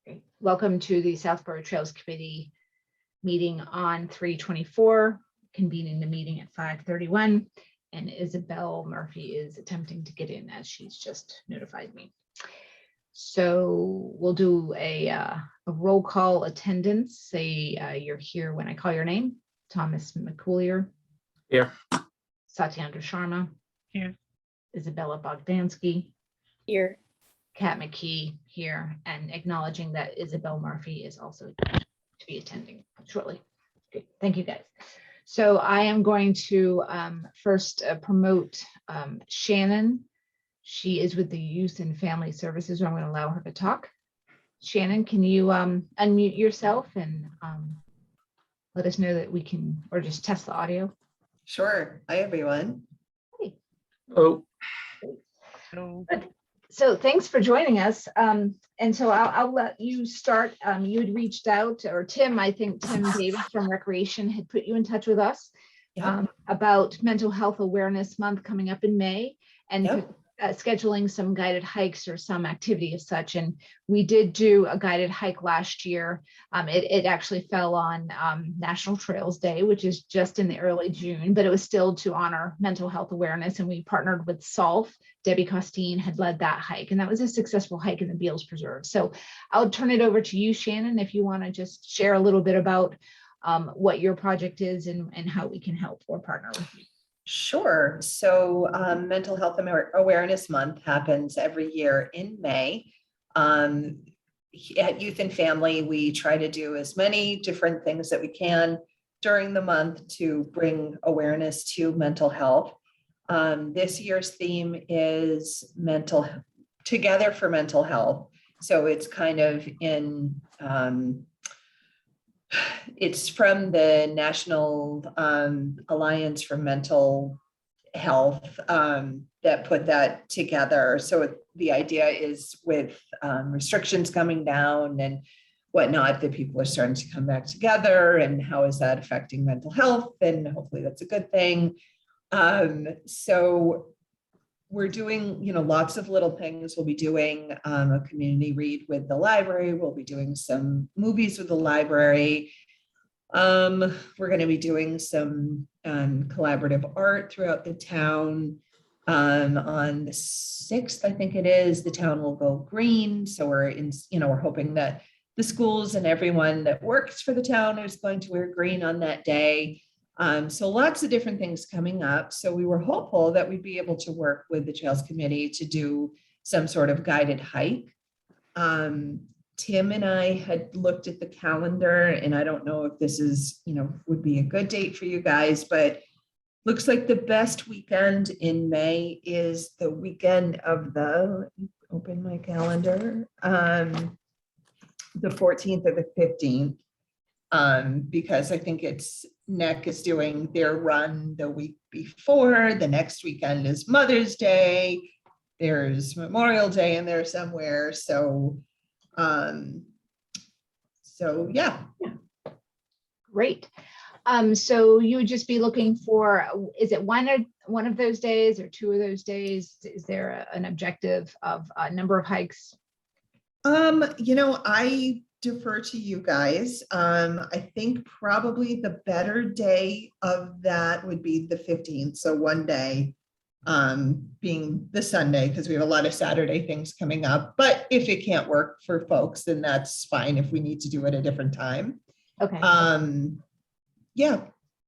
Great. Welcome to the Southborough Trails Committee meeting on 3/24, convening the meeting at 5:31, and Isabel Murphy is attempting to get in as she's just notified me. So we'll do a roll call attendance. Say you're here when I call your name. Thomas McCoolier. Here. Satyendra Sharma. Here. Isabella Bogdansky. Here. Kat McKee here, and acknowledging that Isabel Murphy is also to be attending shortly. Good. Thank you, guys. So I am going to first promote Shannon. She is with the Youth and Family Services, so I'm going to allow her to talk. Shannon, can you unmute yourself and let us know that we can, or just test the audio? Sure. Hi, everyone. Hey. Oh, Good. So thanks for joining us. And so I'll let you start. You had reached out, or Tim, I think Tim Davis from Recreation had put you in touch with us about Mental Health Awareness Month coming up in May, and scheduling some guided hikes or some activity as such. And we did do a guided hike last year. It actually fell on National Trails Day, which is just in the early June, but it was still to honor mental health awareness. And we partnered with SOLF. Debbie Costine had led that hike, and that was a successful hike in the Beals Preserve. So I'll turn it over to you, Shannon, if you want to just share a little bit about what your project is and how we can help or partner with you. Sure. So Mental Health Awareness Month happens every year in May. At Youth and Family, we try to do as many different things that we can during the month to bring awareness to mental health. This year's theme is Together for Mental Health. So it's kind of in it's from the National Alliance for Mental Health that put that together. So the idea is with restrictions coming down and whatnot, that people are starting to come back together, and how is that affecting mental health? And hopefully that's a good thing. So we're doing, lots of little things. We'll be doing a community read with the library. We'll be doing some movies with the library. We're going to be doing some collaborative art throughout the town. On the 6th, I think it is, the town will go green. So we're hoping that the schools and everyone that works for the town is going to wear green on that day. So lots of different things coming up. So we were hopeful that we'd be able to work with the Trails Committee to do some sort of guided hike. Tim and I had looked at the calendar, and I don't know if this is, would be a good date for you guys, but looks like the best weekend in May is the weekend of let me open my calendar, the 14th or the 15th. Because I think NEC is doing their run the week before. The next weekend is Mother's Day. There's Memorial Day in there somewhere. So yeah. Great. So you would just be looking for, is it one of those days or two of those days? Is there an objective of a number of hikes? I defer to you guys. I think probably the better day of that would be the 15th. So one day being the Sunday, because we have a lot of Saturday things coming up. But if it can't work for folks, then that's fine if we need to do it a different time. Okay. Yeah.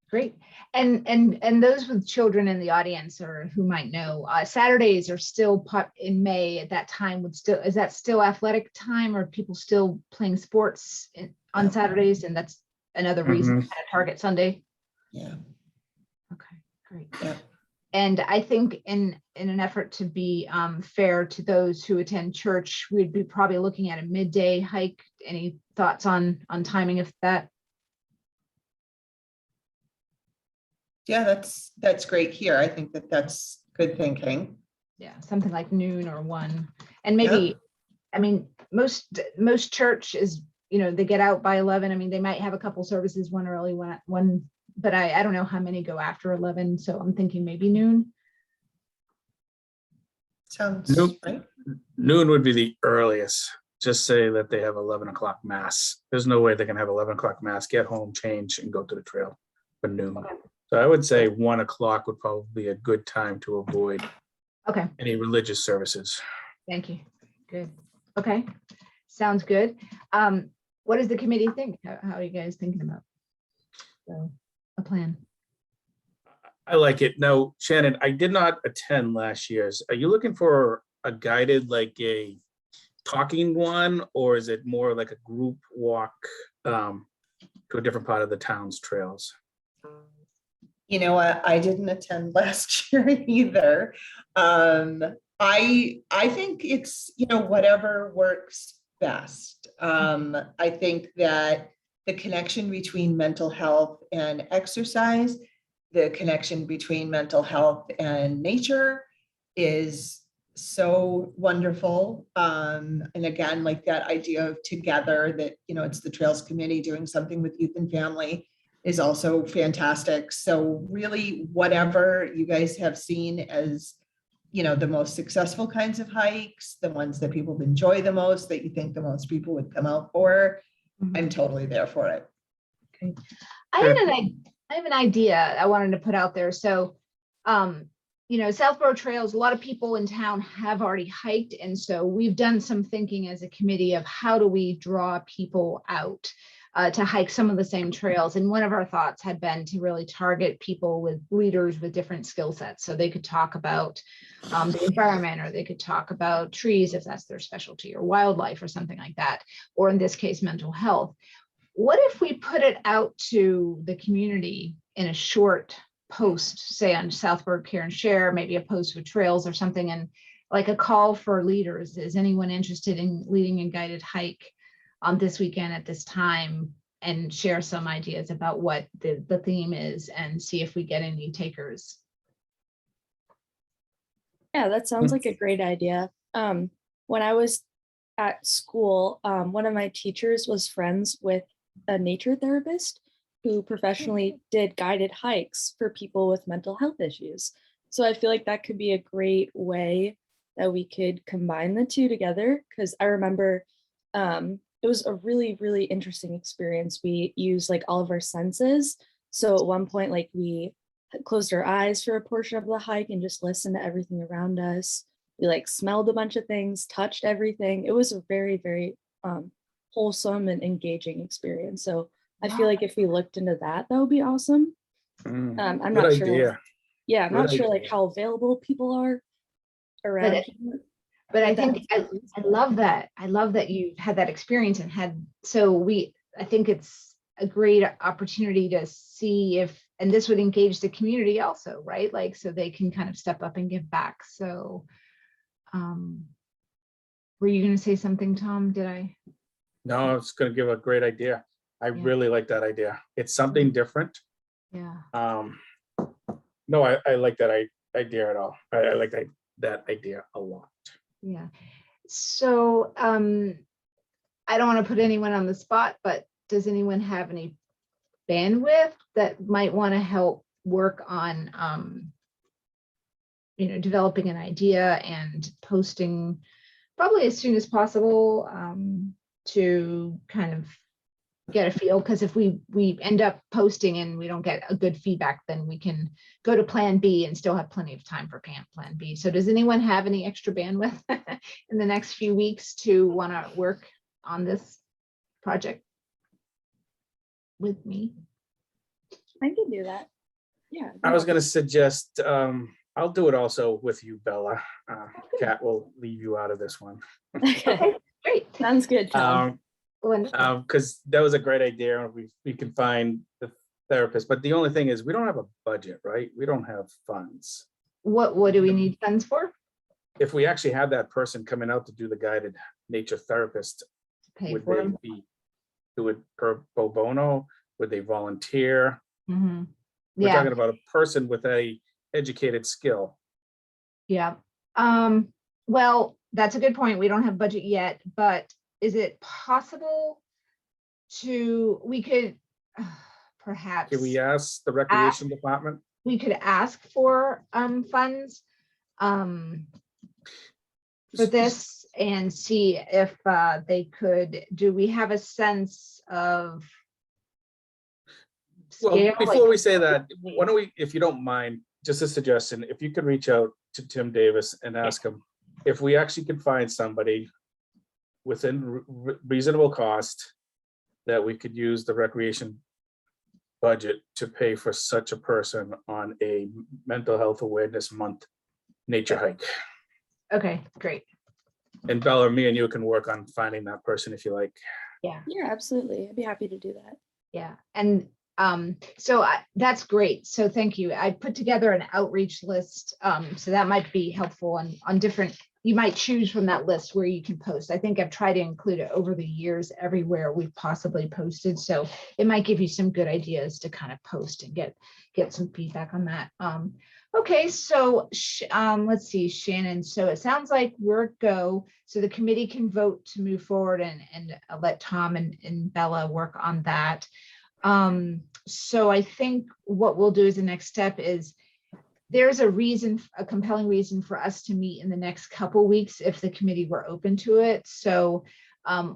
Great. And those with children in the audience or who might know, Saturdays are still in May at that time. Is that still athletic time, or people still playing sports on Saturdays? And that's another reason to kind of target Sunday. Yeah. Okay, great. Yeah. And I think in an effort to be fair to those who attend church, we'd be probably looking at a midday hike. Any thoughts on timing of that? Yeah, that's great here. I think that's good thinking. Yeah, something like noon or 1. And maybe, I mean, most church is, they get out by 11. I mean, they might have a couple services, one early, one, but I don't know how many go after 11. So I'm thinking maybe noon. Sounds Nope. right. Noon would be the earliest. just say that they have 11 o'clock mass. There's no way they can have 11 o'clock mass, get home, change, and go to the trail for noon. Okay. So I would say 1 o'clock would probably be a good time to avoid Okay, any religious services. thank you. Good. Okay, sounds good. What does the committee think? How are you guys thinking about a plan? I like it. Now, Shannon, I did not attend last year's. Are you looking for a guided, like a talking one, or is it more like a group walk to a different part of the town's trails? You know what? I didn't attend last year either. I think it's, whatever works best. I think that the connection between mental health and exercise, the connection between mental health and nature is so wonderful. And again, like that idea of together that, it's the Trails Committee doing something with youth and family is also fantastic. So really, whatever you guys have seen as, the most successful kinds of hikes, the ones that people enjoy the most, that you think the most people would come out for, I'm totally there for it. Okay. I have an idea I wanted to put out there. So, Southborough Trails, a lot of people in town have already hiked. And so we've done some thinking as a committee of how do we draw people out to hike some of the same trails. And one of our thoughts had been to really target people with leaders with different skill sets. So they could talk about the environment, or they could talk about trees if that's their specialty, or wildlife or something like that, or in this case, mental health. What if we put it out to the community in a short post, say on Southborough Care and Share, maybe a post with trails or something, and like a call for leaders? Is anyone interested in leading a guided hike this weekend at this time, and share some ideas about what the theme is, and see if we get any takers? Yeah, that sounds like a great idea. When I was at school, one of my teachers was friends with a nature therapist who professionally did guided hikes for people with mental health issues. So I feel like that could be a great way that we could combine the two together, because I remember it was a really, really interesting experience. We used like all of our senses. So at one point, like we closed our eyes for a portion of the hike and just listened to everything around us. We like smelled a bunch of things, touched everything. It was a very, very wholesome and engaging experience. So I feel like if we looked into that, that would be awesome. I'm Good not sure. idea. Yeah, I'm Good not sure like idea. I available people are around here. But I But that think I love that. I love that you had that experience and had, I think it's a great opportunity to see if, and this would engage the community also, right? Like, so they can kind of step up and give back. So, were you going to say something, Tom? Did I? No, it's going to give a great idea. I really like that idea. It's something different. Yeah. No, I like that idea at all. I like that idea a lot. Yeah. So I don't want to put anyone on the spot, but does anyone have any bandwidth that might want to help work on developing an idea and posting probably as soon as possible to kind of get a feel? Because if we end up posting and we don't get a good feedback, then we can go to plan B and still have plenty of time for plan B. So does anyone have any extra bandwidth in the next few weeks to want to work on this project with me? I can do that. Yeah. I was going to suggest, I'll do it also with you, Bella. Kat will leave you out of this one. Okay, Great. sounds good, Tom. Because that was a great idea. We can find the therapist, but the only thing is we don't have a budget, right? We don't have funds. What do we need funds for? If we actually had that person coming out to do the guided nature therapist, Pay would for they them? do it pro bono? Would they volunteer? Mm-hmm. We're Yeah. talking about a person with a educated skill. Yeah. Well, that's a good point. We don't have budget yet, but is it possible we could perhaps Can we ask the recreation department? we could ask for funds for this, and see if they could, do we have a sense of Well, scale? before Like- we say that, why don't we, if you don't mind, just a suggestion, if you could reach out to Tim Davis and ask him if we actually could find somebody within reasonable cost that we could use the recreation budget to pay for such a person on a mental health awareness month nature hike. Okay, great. And Bella, me and you can work on finding that person if you like. Yeah. Yeah, absolutely. I'd be happy to do that. Yeah, and so that's great. So thank you. I put together an outreach list. So that might be helpful on different, you might choose from that list where you can post. I think I've tried to include it over the years everywhere we've possibly posted. So it might give you some good ideas to kind of post and get some feedback on that. Okay, so let's see, Shannon. So it sounds like we're go. So the committee can vote to move forward and let Tom and Bella work on that. So I think what we'll do as the next step is there's a compelling reason for us to meet in the next couple weeks if the committee were open to it. So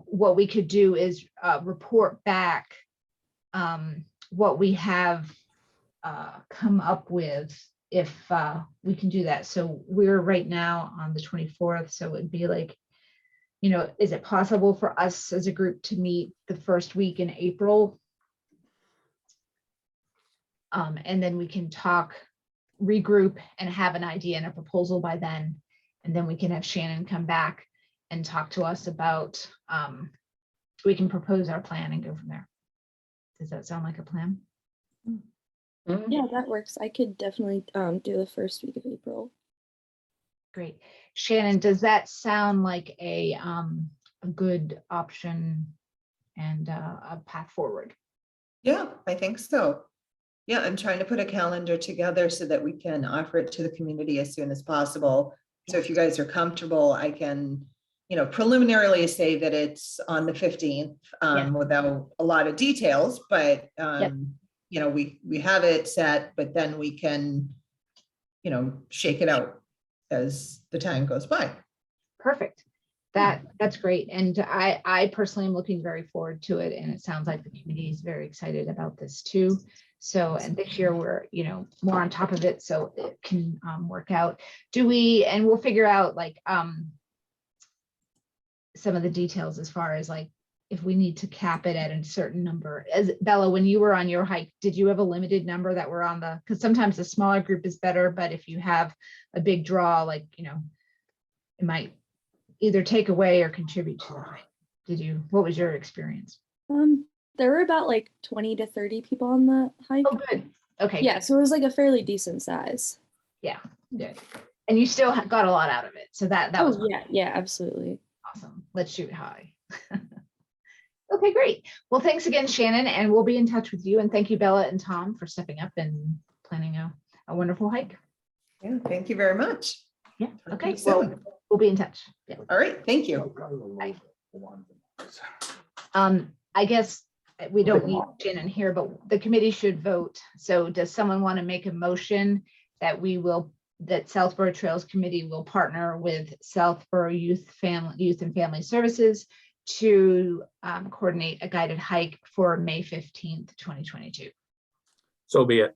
what we could do is report back what we have come up with if we can do that. So we're right now on the 24th. So it'd be like, you know, is it possible for us as a group to meet the first week in April? And then we can talk, regroup, and have an idea and a proposal by then. And then we can have Shannon come back and talk to us about, we can propose our plan and go from there. Does that sound like a plan? Yeah, that works. I could definitely do the first week of April. Great. Shannon, does that sound like a good option and a path forward? Yeah, I think so. Yeah, I'm trying to put a calendar together so that we can offer it to the community as soon as possible. So if you guys are comfortable, I can, you know, preliminarily say that it's on the 15th without a lot of details, but you know, we have it set, but then we can, you know, shake it out as the time goes by. Perfect. That's great. And I personally am looking very forward to it. And it sounds like the community is very excited about this too. So, and this year we're, you know, more on top of it, so it can work out. And we'll figure out like some of the details as far as like, if we need to cap it at a certain number. As Bella, when you were on your hike, did you have a limited number that were on because sometimes a smaller group is better, but if you have a big draw, like, you know, it might either take away or contribute to the hike. What was your experience? There were about like 20 to 30 people on the hike. Oh, good. Okay. Yeah, so it was like a fairly decent size. Yeah, good. And you still got a lot out of it. So that was yeah, absolutely. awesome. Let's shoot high. Okay, great. Well, thanks again, Shannon, and we'll be in touch with you. And thank you, Bella and Tom, for stepping up and planning a wonderful hike. Yeah, thank you very much. Yeah. Okay. Soon. Well, we'll be in touch. Yeah. All right, thank you. I guess we don't need Shannon here, but the committee should vote. So does someone want to make a motion that that Southborough Trails Committee will partner with Southborough Youth and Family Services to coordinate a guided hike for May 15th, 2022? So be it.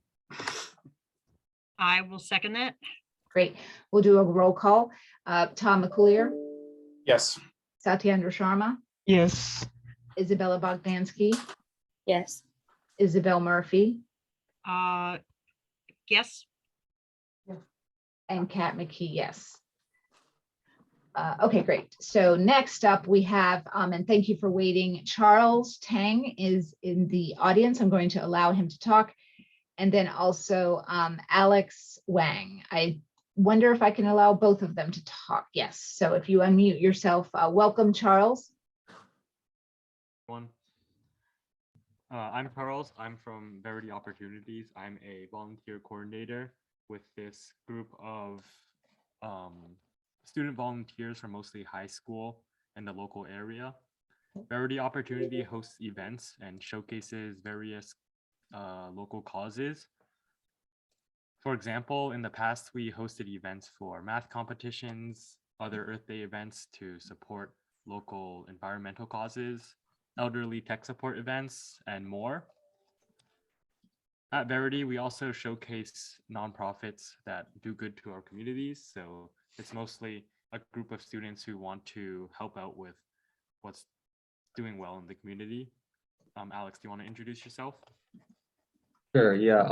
I will second that. Great. We'll do a roll call. Tom McCoolier, Yes. Satyendra Sharma, Yes. Isabella Bogdansky, Yes. Isabel Murphy, Yes. and Kat McKee, yes. Okay, great. So next up we have, and thank you for waiting, Charles Tang is in the audience. I'm going to allow him to talk. And then also Alex Wang. I wonder if I can allow both of them to talk. Yes. So if you unmute yourself, welcome, Charles. I'm Charles. I'm from Verity Opportunities. I'm a volunteer coordinator with this group of student volunteers from mostly high school and the local area. Verity Opportunity hosts events and showcases various local causes. For example, in the past, we hosted events for math competitions, other Earth Day events to support local environmental causes, elderly tech support events, and more. At Verity, we also showcase nonprofits that do good to our communities. So it's mostly a group of students who want to help out with what's doing well in the community. Alex, do you want to introduce yourself? Sure, yeah.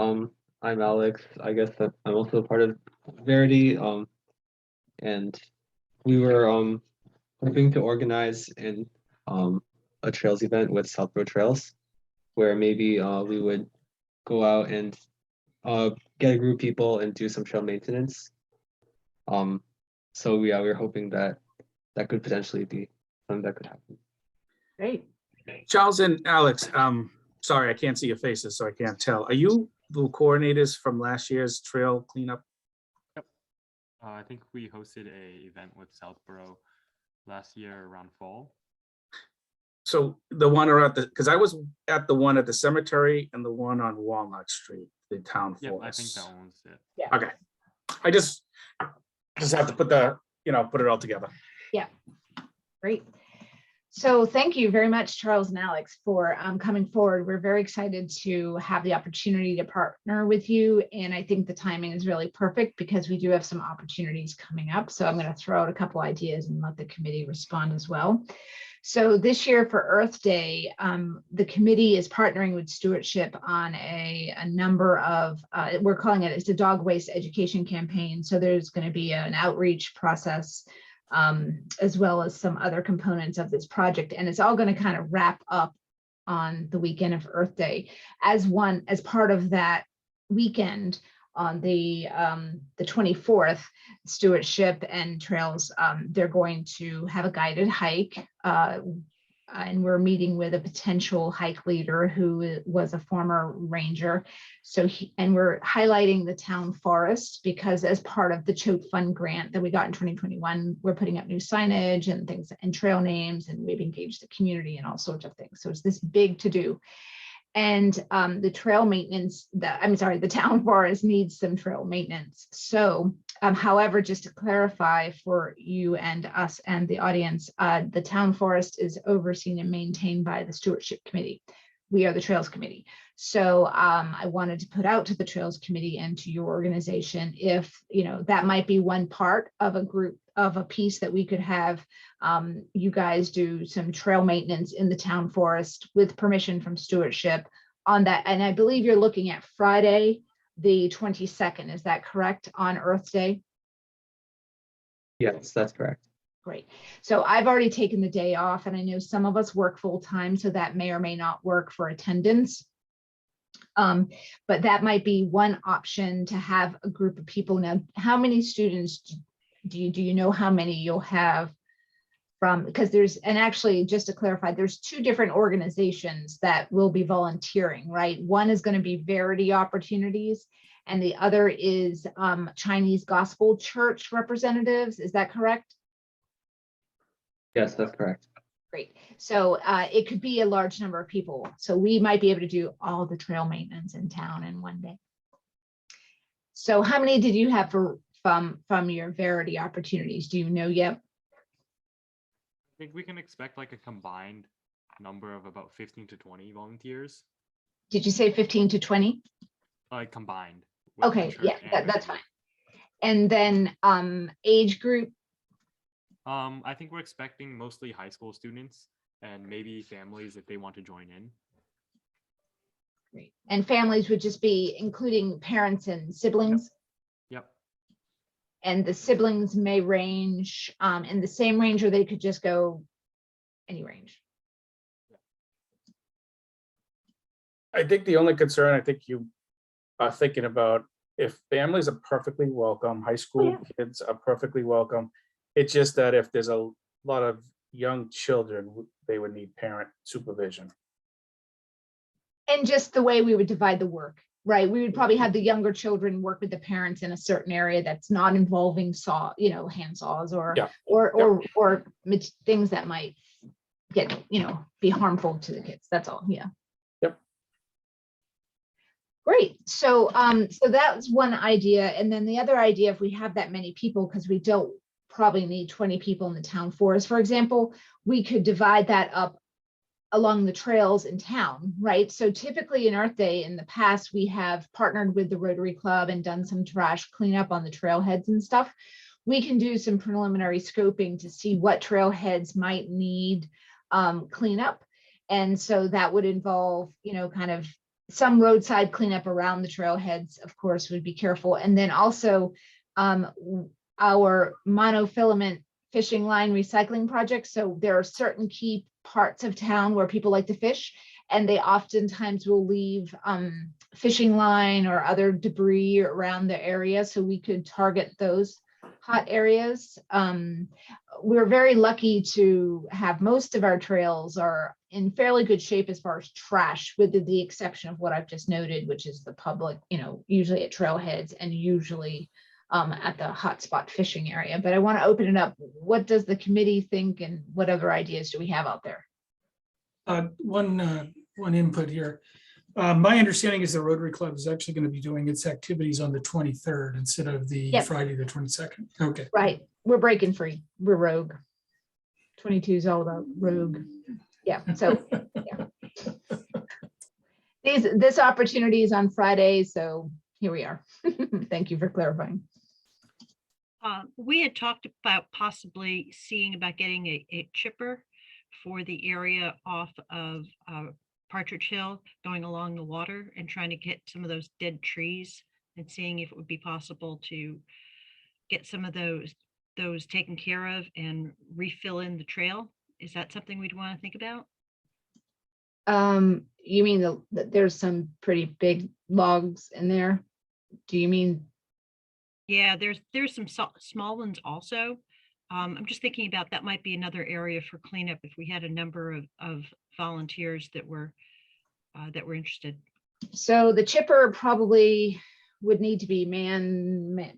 I'm Alex. I guess that I'm also a part of Verity. And we were hoping to organize a trails event with Southborough Trails, where maybe we would go out and get a group of people and do some trail maintenance. So yeah, we're hoping that that could potentially be something that could happen. Great. Charles and Alex, sorry, I can't see your faces, so I can't tell. Are you the coordinators from last year's trail cleanup? I think we hosted a event with Southborough last year around fall. So the one around because I was at the one at the cemetery and the one on Walnut Street, the town Yep, I think forest. that one's it. Okay, I just have to put put it all together. Great. So thank you very much, Charles and Alex, for coming forward. We're very excited to have the opportunity to partner with you. And I think the timing is really perfect because we do have some opportunities coming up. So I'm going to throw out a couple ideas and let the committee respond as well. So this year for Earth Day, the committee is partnering with Stewardship on a number of, we're calling it's the dog waste education campaign. So there's going to be an outreach process as well as some other components of this project. And it's all going to kind of wrap up on the weekend of Earth Day. As part of that weekend on the 24th, Stewardship and Trails, they're going to have a guided hike. And we're meeting with a potential hike leader who was a former ranger. And we're highlighting the town forest because as part of the Choke Fund grant that we got in 2021, we're putting up new signage and things and trail names, and we've engaged the community and all sorts of things. So it's this big to do. And the trail maintenance, the town forest needs some trail maintenance. So, however, just to clarify for you and us and the audience, the town forest is overseen and maintained by the Stewardship Committee. We are the Trails Committee. So I wanted to put out to the Trails Committee and to your organization if, that might be one part of a group of a piece that we could have you guys do some trail maintenance in the town forest with permission from Stewardship on that. And I believe you're looking at Friday, the 22nd. Is that correct, on Earth Day? Yes, that's correct. Great. So I've already taken the day off, and I know some of us work full time, so that may or may not work for attendance. But that might be one option to have a group of people. Now, how many students do you know how many you'll have from, because and actually just to clarify, there's two different organizations that will be volunteering, right? One is going to be Verity Opportunities and the other is Chinese Gospel Church representatives. Is that correct? Yes, that's correct. Great. So it could be a large number of people. So we might be able to do all the trail maintenance in town in one day. So how many did you have from your Verity Opportunities? Do you know yet? I think we can expect like a combined number of about 15 to 20 volunteers. Did you say 15 to 20? Combined. with the Okay, church yeah, and with that's the- fine. And then age group? I think we're expecting mostly high school students and maybe families if they want to join in. Great. And families would just be including parents and siblings? Yep. And the siblings may range in the same range, or they could just go any range. I think the only concern I think you are thinking about, if families are perfectly welcome, high school kids are perfectly welcome. It's just that if there's a lot of young children, they would need parent supervision. And just the way we would divide the work, right? We would probably have the younger children work with the parents in a certain area that's not involving hand saws or things that might get, be harmful to the kids. That's all. Yeah. Yep. Great. So, so that's one idea. And then the other idea, if we have that many people, because we don't probably need 20 people in the town forest, for example, we could divide that up along the trails in town, right? So typically in Earth Day in the past, we have partnered with the Rotary Club and done some trash cleanup on the trailheads and stuff. We can do some preliminary scoping to see what trailheads might need cleanup. And so that would involve, you know, kind of some roadside cleanup around the trailheads, of course, would be careful. And then also our monofilament fishing line recycling project. So there are certain key parts of town where people like to fish, and they oftentimes will leave fishing line or other debris around the area. So we could target those hot areas. We're very lucky to have most of our trails are in fairly good shape as far as trash, with the exception of what I've just noted, which is the public, you know, usually at trailheads and usually at the hotspot fishing area. But I want to open it up. What does the committee think, and what other ideas do we have out there? One input here. My understanding is the Rotary Club is actually going to be doing its activities on the 23rd instead of the Yep. Friday, the 22nd. Okay. Right, we're breaking free. We're rogue. 22 is all about rogue. Yeah, so yeah. This opportunity is on Friday, so here we are. Thank you for clarifying. We had talked about possibly seeing about getting a chipper for the area off of Partridge Hill, going along the water and trying to get some of those dead trees and seeing if it would be possible to get some of those taken care of and refill in the trail. Is that something we'd want to think about? You mean there's some pretty big logs in there? Do you mean? Yeah, there's some small ones also. I'm just thinking about that might be another area for cleanup if we had a number of volunteers that were interested. So the chipper probably would need to be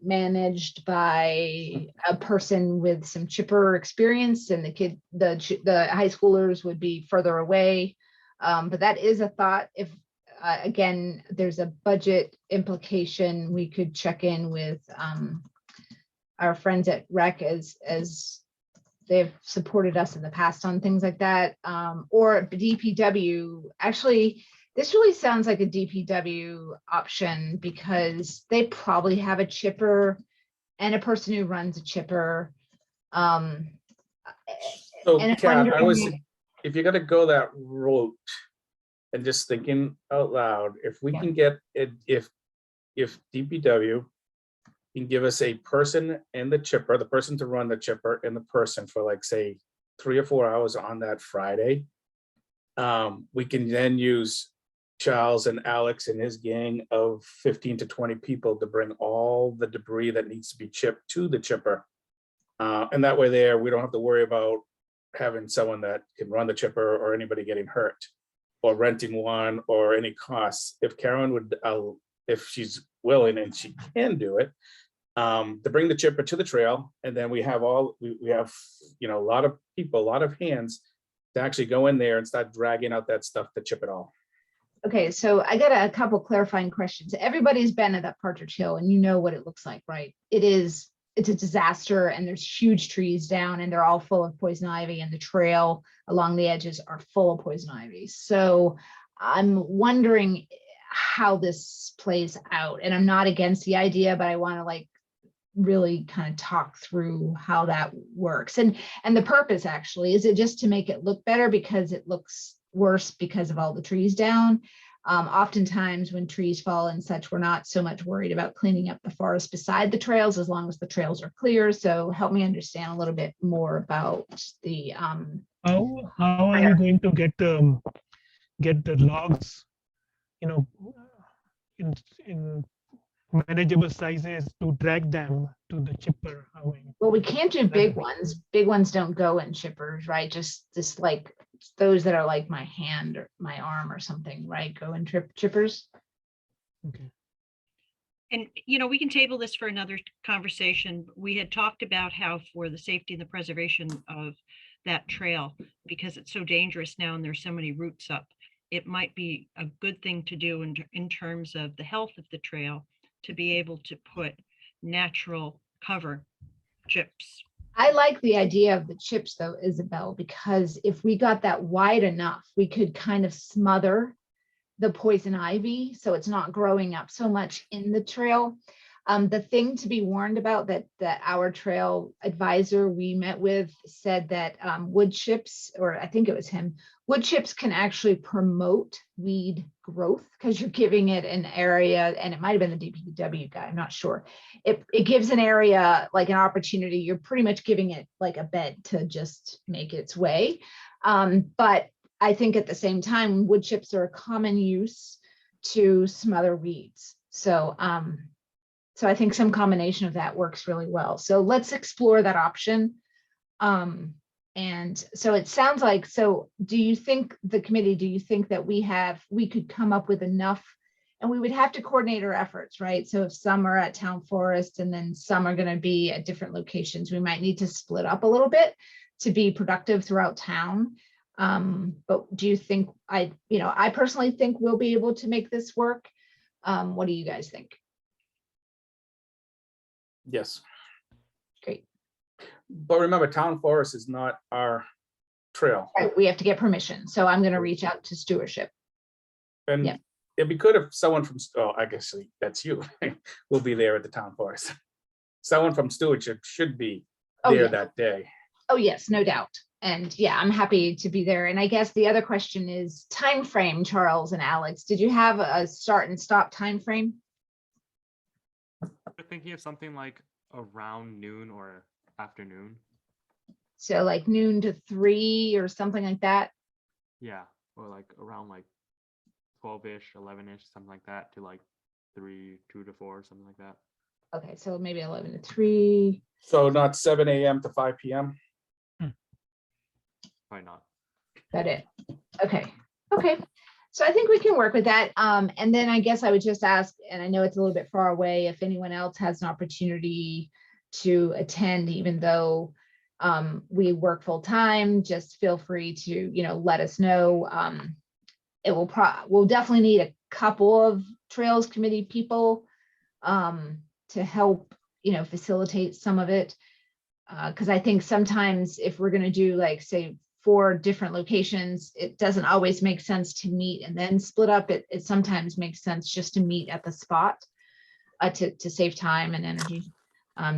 managed by a person with some chipper experience, and the high schoolers would be further away. But that is a thought. If again, there's a budget implication, we could check in with our friends at REC as they've supported us in the past on things like that, or DPW. Actually, this really sounds like a DPW option because they probably have a chipper and a person who runs a chipper. So and Kat, wondering- if you're gonna go that route, and just thinking out loud, if we Yeah. can get it, if DPW can give us a person and the chipper, the person to run the chipper and the person for like, say, 3 or 4 hours on that Friday, we can then use Charles and Alex and his gang of 15 to 20 people to bring all the debris that needs to be chipped to the chipper. And that way there, we don't have to worry about having someone that can run the chipper or anybody getting hurt or renting one or any costs. If Karen would, if she's willing and she can do it, to bring the chipper to the trail, and then we have we have, you know, a lot of people, a lot of hands to actually go in there and start dragging out that stuff to chip it all. Okay, so I got a couple clarifying questions. Everybody's been at that Partridge Hill and you know what it looks like, right? It's a disaster, and there's huge trees down and they're all full of poison ivy, and the trail along the edges are full of poison ivy. So I'm wondering how this plays out, and I'm not against the idea, but I want to like really kind of talk through how that works. And the purpose actually, is it just to make it look better because it looks worse because of all the trees down? Oftentimes when trees fall and such, we're not so much worried about cleaning up the forest beside the trails as long as the trails are clear. So help me understand a little bit more about the how are you going to get the logs, you know, in manageable sizes to drag them to the chipper? well, we can't do big ones. Big ones don't go in chippers, right? Just like those that are like my hand or my arm or something, right? Go in chippers. Okay. And, you know, we can table this for another conversation. We had talked about how for the safety and the preservation of that trail, because it's so dangerous now and there's so many roots up, it might be a good thing to do in terms of the health of the trail, to be able to put natural cover chips. I like the idea of the chips though, Isabel, because if we got that wide enough, we could kind of smother the poison ivy so it's not growing up so much in the trail. The thing to be warned about that our trail advisor we met with said that wood chips, or I think it was him, wood chips can actually promote weed growth because you're giving it an area, and it might have been the DPW guy, I'm not sure. It gives an area like an opportunity. You're pretty much giving it like a bed to just make its way. But I think at the same time, wood chips are a common use to smother weeds. So I think some combination of that works really well. So let's explore that option. And so it sounds like, so do you think the committee, do you think that we could come up with enough, and we would have to coordinate our efforts, right? So if some are at Town Forest and then some are going to be at different locations, we might need to split up a little bit to be productive throughout town. But do you think I personally think we'll be able to make this work? What do you guys think? Yes. Great. But remember, Town Forest is not our trail. Right, we have to get permission. So I'm going to reach out to stewardship. And Yeah. it'd be good if someone from, oh, I guess that's you, will be there at the Town Forest. Someone from stewardship should be Oh, there yeah. that day. Oh, yes, no doubt. And yeah, I'm happy to be there. And I guess the other question is time frame, Charles and Alex. Did you have a start and stop time frame? We're thinking of something like around noon or afternoon. So like noon to 3 or something like that? Yeah, or like around like 12-ish, 11-ish, something like that, to like 2 to 4, something like that. Okay, so maybe 11 to 3. So not 7 a.m. to 5 p.m. Why not? Got it. Okay. So I think we can work with that. And then I guess I would just ask, and I know it's a little bit far away, if anyone else has an opportunity to attend, even though we work full time, just feel free to, let us know. We'll definitely need a couple of Trails Committee people to help, facilitate some of it. Because I think sometimes if we're going to do like, say, 4 different locations, it doesn't always make sense to meet and then split up. It sometimes makes sense just to meet at the spot to save time and energy.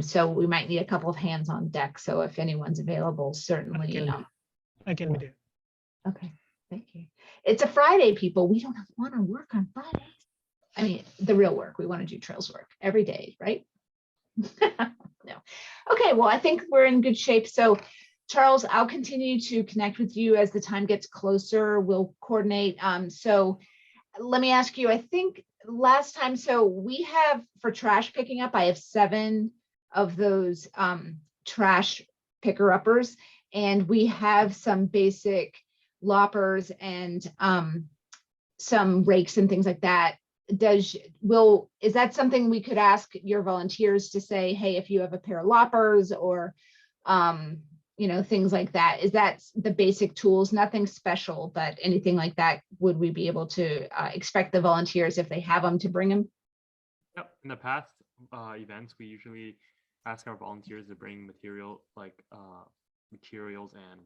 So we might need a couple of hands on deck. So if anyone's available, certainly. I can be there. Okay, thank you. It's a Friday, people. We don't want to work on Fridays. I mean, the real work. We want to do trails work every day, right? No. Okay, well, I think we're in good shape. So Charles, I'll continue to connect with you as the time gets closer. We'll coordinate. So let me ask you, I think last time, so we have for trash picking up, I have 7 of those trash picker-uppers, and we have some basic loppers and some rakes and things like that. Is that something we could ask your volunteers to say, hey, if you have a pair of loppers or things like that? Is that the basic tools? Nothing special, but anything like that, would we be able to expect the volunteers, if they have them, to bring them? Yep. In the past events, we usually ask our volunteers to bring materials and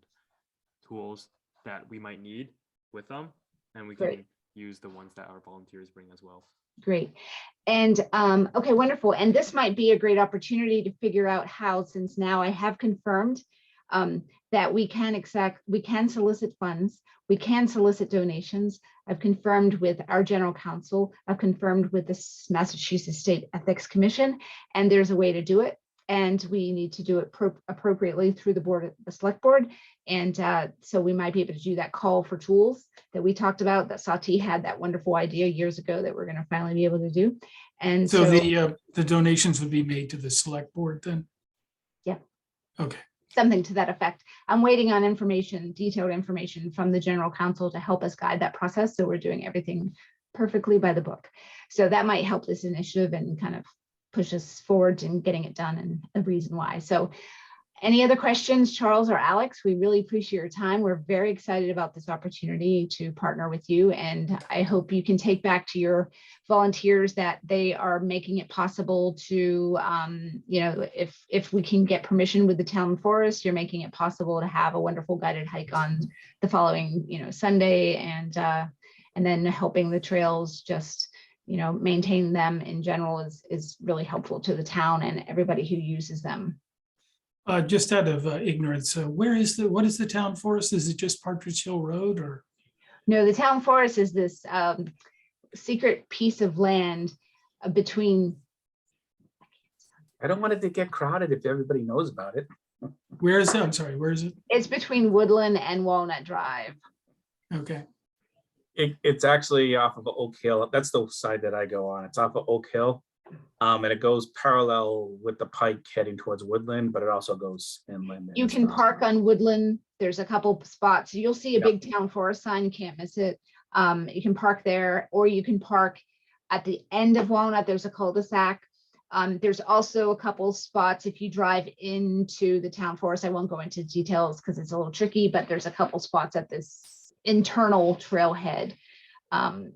tools that we might need with them, and we can Great. use the ones that our volunteers bring as well. Great. And okay, wonderful. And this might be a great opportunity to figure out how, since now I have confirmed that we can solicit funds, we can solicit donations. I've confirmed with our general counsel, I've confirmed with the Massachusetts State Ethics Commission, and there's a way to do it. And we need to do it appropriately through the select board. And so we might be able to do that call for tools that we talked about, that Sati had that wonderful idea years ago that we're going to finally be able to do. And So the donations would be made to the select board then? Yeah. Okay. Something to that effect. I'm waiting on detailed information from the general counsel to help us guide that process. So we're doing everything perfectly by the book. So that might help this initiative and kind of push us forward in getting it done, and a reason why. So, Any other questions, Charles or Alex? We really appreciate your time. We're very excited about this opportunity to partner with you. And I hope you can take back to your volunteers that they are making it possible to, if we can get permission with the town forest, you're making it possible to have a wonderful guided hike on the following, Sunday, and then helping the trails just, maintain them in general is really helpful to the town and everybody who uses them. Just out of ignorance, what is the town forest? Is it just Partridge Hill Road or? No, the town forest is this secret piece of land between. I don't want it to get crowded if everybody knows about it. Where is it? I'm sorry, where is it? It's between Woodland and Walnut Drive. Okay. It's actually off of Oak Hill. That's the side that I go on. It's off of Oak Hill. And it goes parallel with the pike heading towards Woodland, but it also goes inland. You can park on Woodland. There's a couple spots. You'll see a Yep. big town forest sign. You can't miss it. You can park there, or you can park at the end of Walnut. There's a cul-de-sac. There's also a couple spots if you drive into the town forest. I won't go into details because it's a little tricky, but there's a couple spots at this internal trailhead.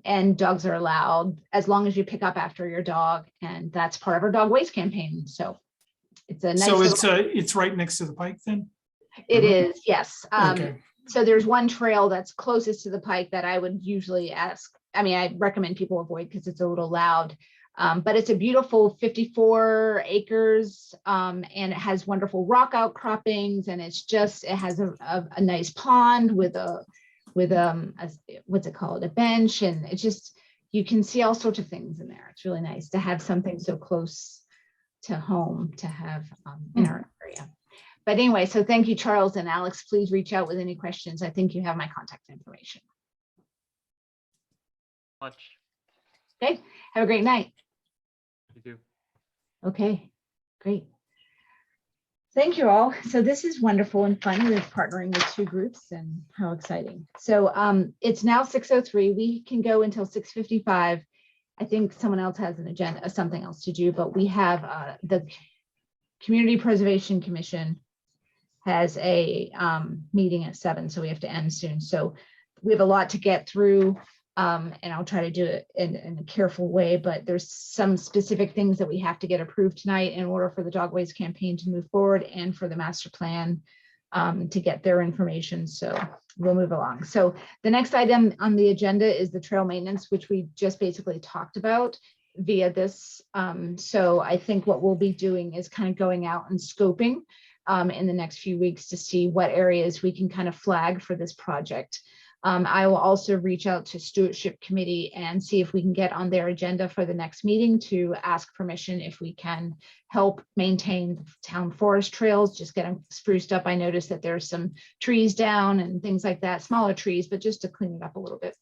And dogs are allowed as long as you pick up after your dog, and that's part of our dog waste campaign. So it's a nice. So little- it's right next to the pike then? It is, yes. Okay. So there's one trail that's closest to the pike that I would usually ask. I mean, I recommend people avoid because it's a little loud. But it's a beautiful 54 acres, and it has wonderful rock outcroppings, and it has a nice pond with what's it called, a bench, and it's just, you can see all sorts of things in there. It's really nice to have something so close to home to have in our area. But anyway, so thank you, Charles and Alex. Please reach out with any questions. I think you have my contact information. Much. Okay, have a great night. You do. Okay, great. Thank you all. So this is wonderful and fun with partnering with two groups, and how exciting. So it's now 6:03. We can go until 6:55. I think someone else has an agenda, something else to do, but we have the Community Preservation Commission has a meeting at 7, so we have to end soon. So we have a lot to get through. And I'll try to do it in a careful way, but there's some specific things that we have to get approved tonight in order for the dog waste campaign to move forward and for the master plan to get their information. So we'll move along. So the next item on the agenda is the trail maintenance, which we just basically talked about via this. So I think what we'll be doing is kind of going out and scoping in the next few weeks to see what areas we can kind of flag for this project. I will also reach out to Stewardship Committee and see if we can get on their agenda for the next meeting to ask permission if we can help maintain the town forest trails, just get them spruced up. I noticed that there's some trees down and things like that, smaller trees, but just to clean it up a little bit.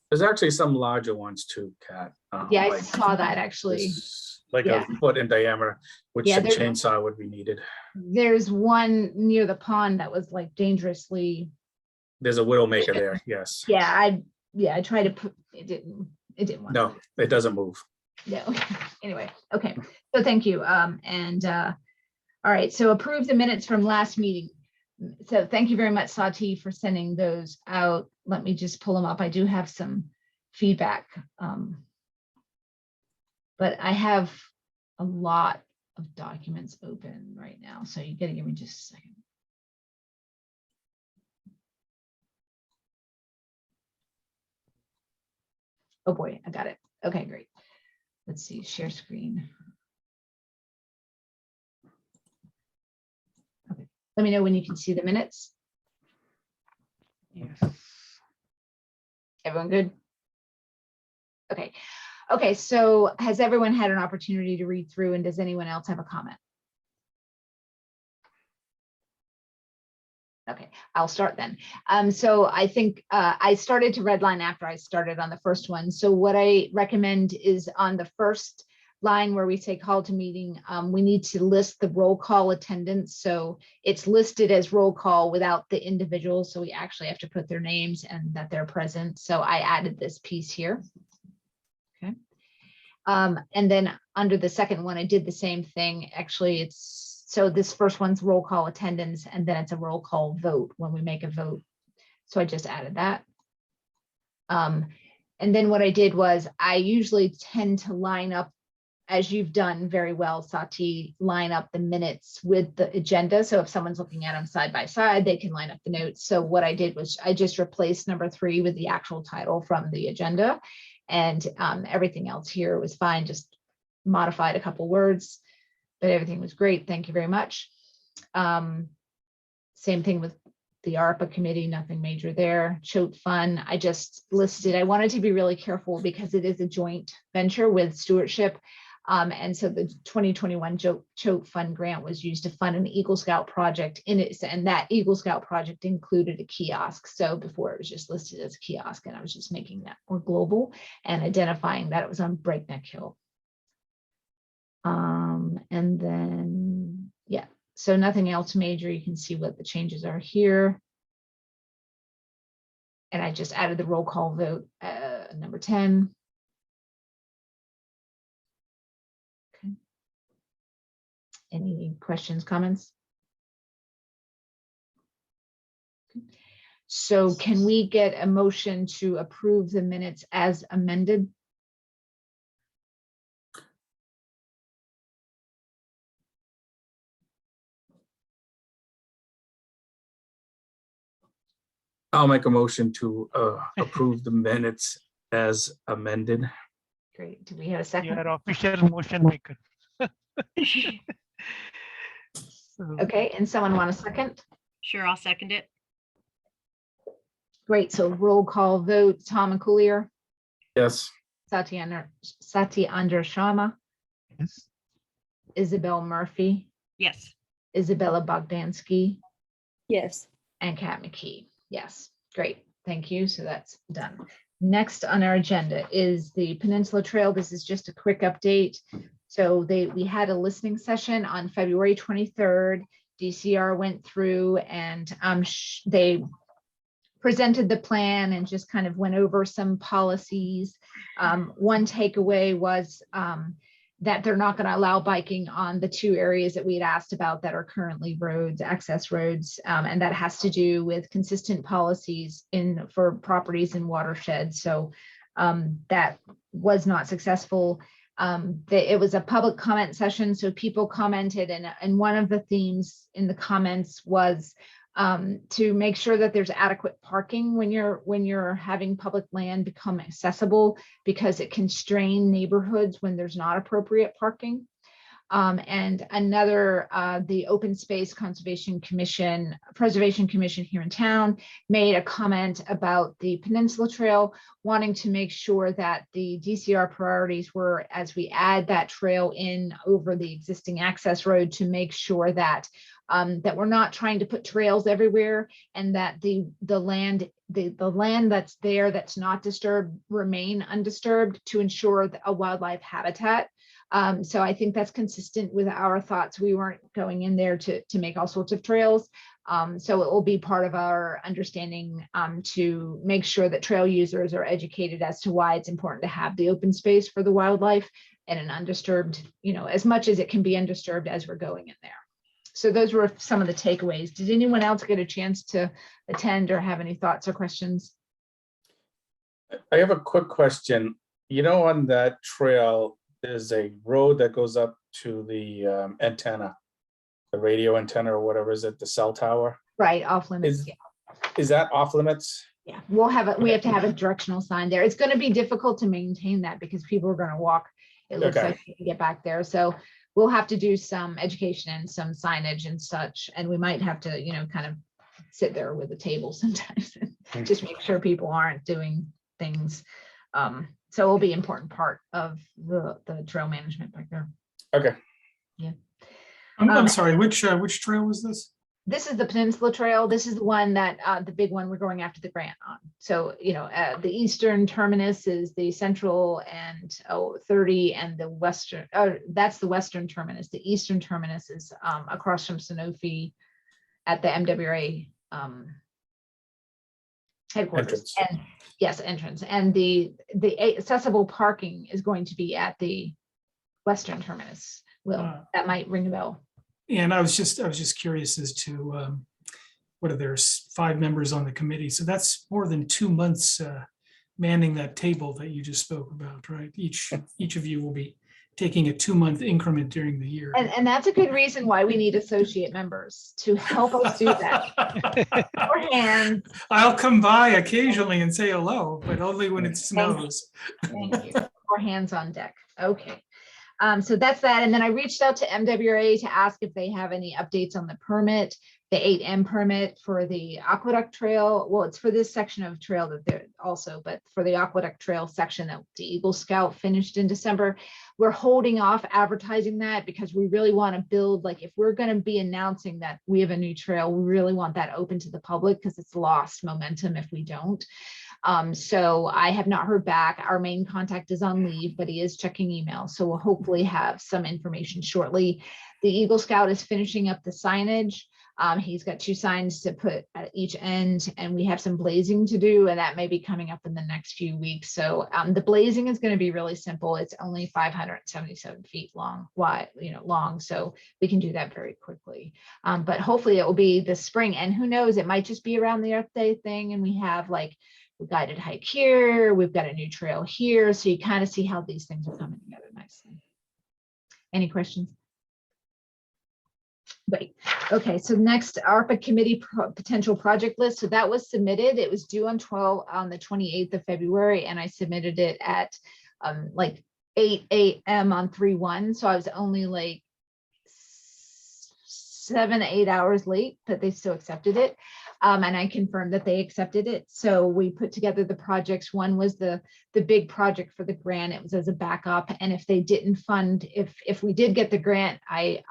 There's actually some larger ones too, Kat. Yeah, I like saw that actually. this, like Yeah. a foot in diameter, which Yeah, a there's- chainsaw would be needed. There's one near the pond that was like dangerously. There's a widowmaker there, yes. Yeah, I tried to put, it didn't work. No, it doesn't move. No. Anyway, okay. So thank you. All right. So approve the minutes from last meeting. So thank you very much, Sati, for sending those out. Let me just pull them up. I do have some feedback. But I have a lot of documents open right now. So you gotta give me just a second. Oh boy, I got it. Okay, great. Let's see, share screen. Okay, let me know when you can see the minutes. Yes. Everyone good? Okay. Okay, so has everyone had an opportunity to read through, and does anyone else have a comment? Okay, I'll start then. So I think I started to redline after I started on the first one. So what I recommend is on the first line where we say call to meeting, we need to list the roll call attendance. So it's listed as roll call without the individuals. So we actually have to put their names and that they're present. So I added this piece here. And then under the second one, I did the same thing. Actually, it's So this first one's roll call attendance, and then it's a roll call vote when we make a vote. So I just added that. And then what I did was I usually tend to line up, as you've done very well, Sati, line up the minutes with the agenda. So if someone's looking at them side by side, they can line up the notes. So what I did was I just replaced number 3 with the actual title from the agenda, and everything else here was fine, just modified a couple words, but everything was great. Thank you very much. Same thing with the ARPA committee, nothing major there. Choate Fund, I just listed, I wanted to be really careful because it is a joint venture with stewardship. And so the 2021 Choate Fund grant was used to fund an Eagle Scout project in it. And that Eagle Scout project included a kiosk. So before it was just listed as a kiosk, and I was just making that more global and identifying that it was on Breakneck Hill. And then, yeah, so nothing else major. You can see what the changes are here. And I just added the roll call vote, number 10. Okay. Any questions, comments? Okay. So can we get a motion to approve the minutes as amended? I'll make a motion to approve the minutes as amended. Great. Do we have a second? You're official motion maker. So, Okay, and someone want a second? Sure, I'll second it. Great. So roll call vote, Tom and Coolier, Yes. Satyendra Sharma, yes. Isabel Murphy, Yes. Isabella Bogdansky, Yes. and Kat McKee. Yes, great. Thank you. So that's done. Next on our agenda is the Peninsula Trail. This is just a quick update. So we had a listening session on February 23rd. DCR went through and they presented the plan and just kind of went over some policies. One takeaway was that they're not going to allow biking on the 2 areas that we had asked about that are currently roads, access roads, and that has to do with consistent policies for properties and watersheds. So that was not successful. It was a public comment session, so people commented, and one of the themes in the comments was to make sure that there's adequate parking when you're having public land become accessible, because it can strain neighborhoods when there's not appropriate parking. And another, the Open Space Preservation Commission here in town made a comment about the Peninsula Trail, wanting to make sure that the DCR priorities were, as we add that trail in over the existing access road, to make sure that that we're not trying to put trails everywhere, and that the land that's there that's not disturbed remain undisturbed to ensure a wildlife habitat. So I think that's consistent with our thoughts. We weren't going in there to make all sorts of trails. So it will be part of our understanding to make sure that trail users are educated as to why it's important to have the open space for the wildlife and an undisturbed, as much as it can be undisturbed as we're going in there. So those were some of the takeaways. Did anyone else get a chance to attend or have any thoughts or questions? I have a quick question. On that trail, there's a road that goes up to the antenna, the radio antenna or whatever is it, the cell tower? Right, off limits. Is that off limits? Yeah, we have to have a directional sign there. It's going to be difficult to maintain that because people are going to walk. It looks Okay. like to get back there. So we'll have to do some education and some signage and such. And we might have to, kind of sit there with a table sometimes and just make sure people aren't doing things. So it'll be an important part of the trail management back there. Okay. Yeah. I'm sorry, which trail was this? This is the Peninsula Trail. This is the one that the big one we're going after the grant on. So, the eastern terminus is the central and 30, and the western, that's the western terminus. The eastern terminus is across from Sanofi at the MWA headquarters. Entrance. And yes, entrance. And the accessible parking is going to be at the western terminus. That might ring a bell. And I was just curious as to what are there 5 members on the committee? So that's more than 2 months manning that table that you just spoke about, right? Each of you will be taking a 2-month increment during the year. And that's a good reason why we need associate members to help us do that. Or hands. I'll come by occasionally and say hello, but only when it Thank you. snows. Thank you. Or hands on deck. Okay. So that's that. And then I reached out to MWRA to ask if they have any updates on the permit, the 8M permit for the Aqueduct Trail. Well, it's for this section of trail that they're also, but for the Aqueduct Trail section that the Eagle Scout finished in December, we're holding off advertising that because we really want to build, like if we're going to be announcing that we have a new trail, we really want that open to the public because it's lost momentum if we don't. So I have not heard back. Our main contact is on leave, but he is checking email. So we'll hopefully have some information shortly. The Eagle Scout is finishing up the signage. He's got 2 signs to put at each end, and we have some blazing to do, and that may be coming up in the next few weeks. So the blazing is going to be really simple. It's only 577 feet long, long. So we can do that very quickly. But hopefully it will be this spring, and who knows, it might just be around the Earth Day thing. And we have like a guided hike here. We've got a new trail here. So you kind of see how these things are coming together nicely. Any questions? Wait, okay, so next ARPA committee potential project list. So that was submitted. It was due on the 28th of February, and I submitted it at like 8 a.m. on 3/1. So I was only like 7 to 8 hours late, but they still accepted it. And I confirmed that they accepted it. So we put together the projects. One was the big project for the grant. It was as a backup. And if they didn't fund, if we did get the grant, I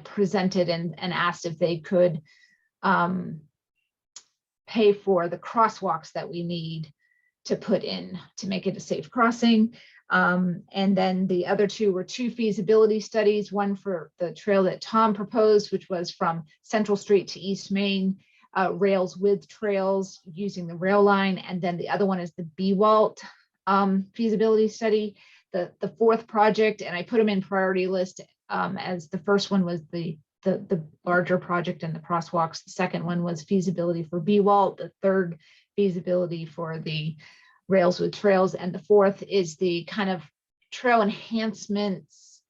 presented and asked if they could pay for the crosswalks that we need to put in to make it a safe crossing. And then the other 2 were 2 feasibility studies, one for the trail that Tom proposed, which was from Central Street to East Main, rails with trails using the rail line. And then the other one is the BWALT feasibility study, the 4th project. And I put them in priority list as the first one was the larger project and the crosswalks. The second one was feasibility for BWALT, the 3rd feasibility for the rails with trails, and the 4th is the kind of trail enhancements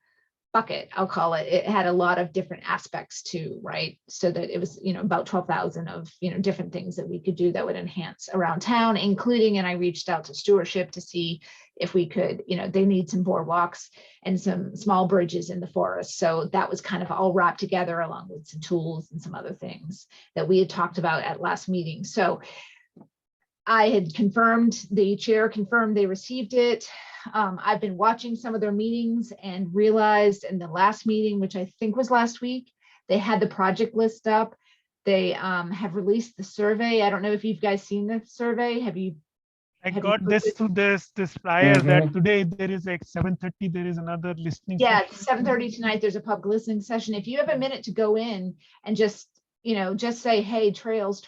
bucket, I'll call it. It had a lot of different aspects too, right? So that it was, about 12,000 of, different things that we could do that would enhance around town, including, and I reached out to stewardship to see if we could, they need some boardwalks and some small bridges in the forest. So that was kind of all wrapped together along with some tools and some other things that we had talked about at last meeting. So I had confirmed, the chair confirmed they received it. I've been watching some of their meetings and realized in the last meeting, which I think was last week, they had the project list up. They have released the survey. I don't know if you've guys seen the survey. Have you? I got this through this flyer that today there is like 7:30. There is another listening. Yeah, session. 7:30 tonight. There's a public listening session. If you have a minute to go in and just say, hey, trails,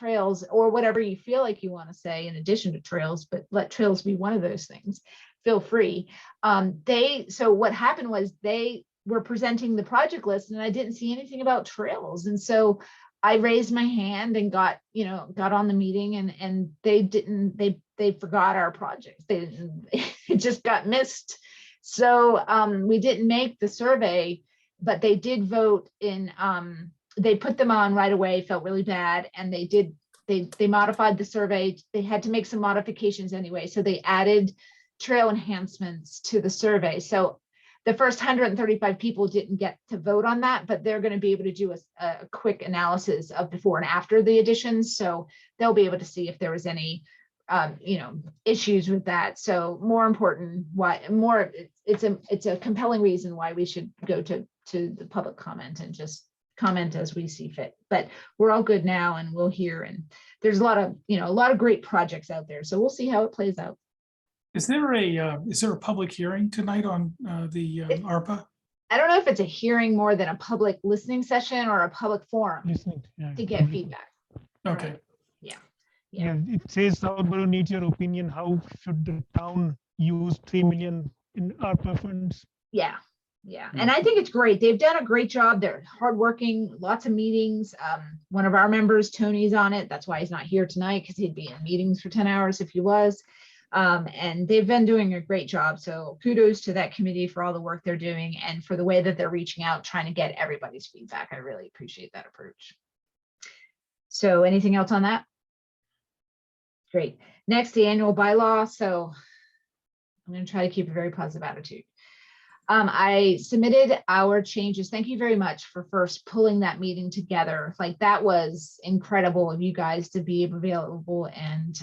or whatever you feel like you want to say in addition to trails, but let trails be one of those things. Feel free. So what happened was they were presenting the project list and I didn't see anything about trails. And so I raised my hand and got on the meeting and they forgot our projects. It just got missed. So we didn't make the survey, but they did vote in, they put them on right away, felt really bad. And they modified the survey. They had to make some modifications anyway. So they added trail enhancements to the survey. So the first 135 people didn't get to vote on that, but they're going to be able to do a quick analysis of before and after the additions. So they'll be able to see if there was any, issues with that. So more important, it's a compelling reason why we should go to the public comment and just comment as we see fit. But we're all good now and we'll hear. And there's a lot of great projects out there. So we'll see how it plays out. Is there a public hearing tonight on the ARPA? I don't know if it's a hearing more than a public listening session or a public forum to get feedback. Okay. Right. Yeah, it says Southborough needs your opinion. How should the town use 3 million in ARPA funds? Yeah. Yeah, and I think it's great. They've done a great job. They're hardworking, lots of meetings. One of our members, Tony's on it. That's why he's not here tonight, because he'd be in meetings for 10 hours if he was. And they've been doing a great job. So kudos to that committee for all the work they're doing and for the way that they're reaching out, trying to get everybody's feedback. I really appreciate that approach. So anything else on that? Great. Next, the annual bylaw. So I'm going to try to keep a very positive attitude. I submitted our changes. Thank you very much for first pulling that meeting together. Like, that was incredible of you guys to be available and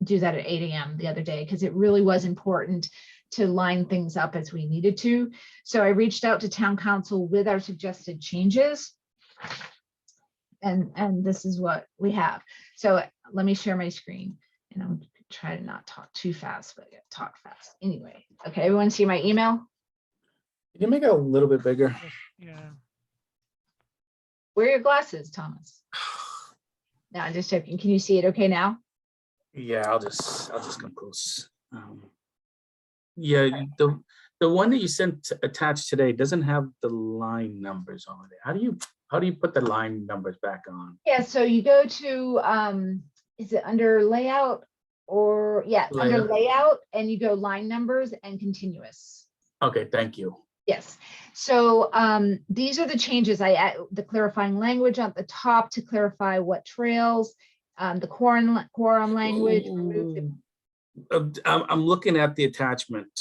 do that at 8 a.m. the other day, because it really was important to line things up as we needed to. So I reached out to town council with our suggested changes. And this is what we have. So let me share my screen, and I'm try to not talk too fast, but I gotta talk fast anyway. Okay, everyone see my email? Can you make it a little bit bigger? Yeah. Wear your glasses, Thomas. No, I'm just joking. Can you see it okay now? Yeah, I'll just come close. Yeah, the one that you sent attached today doesn't have the line numbers on it. How do you put the line numbers back on? Yeah, so you go to is it under layout, or under layout, and you go line numbers and continuous. Okay, thank you. Yes. So these are the changes. I add the clarifying language at the top to clarify what trails, the quorum language. I'm looking at the attachment,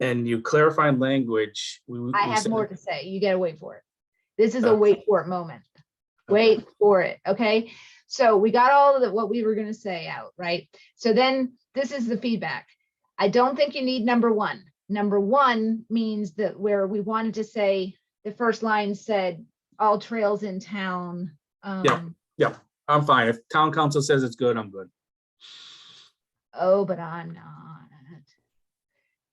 and you clarifying language. I have more to say. You gotta wait for it. This is a wait for it moment. Wait for it. Okay. So we got all of what we were going to say out, right? So then this is the feedback. I don't think you need number one. Number one means that where we wanted to say, the first line said all trails in town. Yeah, I'm fine. If town council says it's good, I'm good. Oh, but I'm not.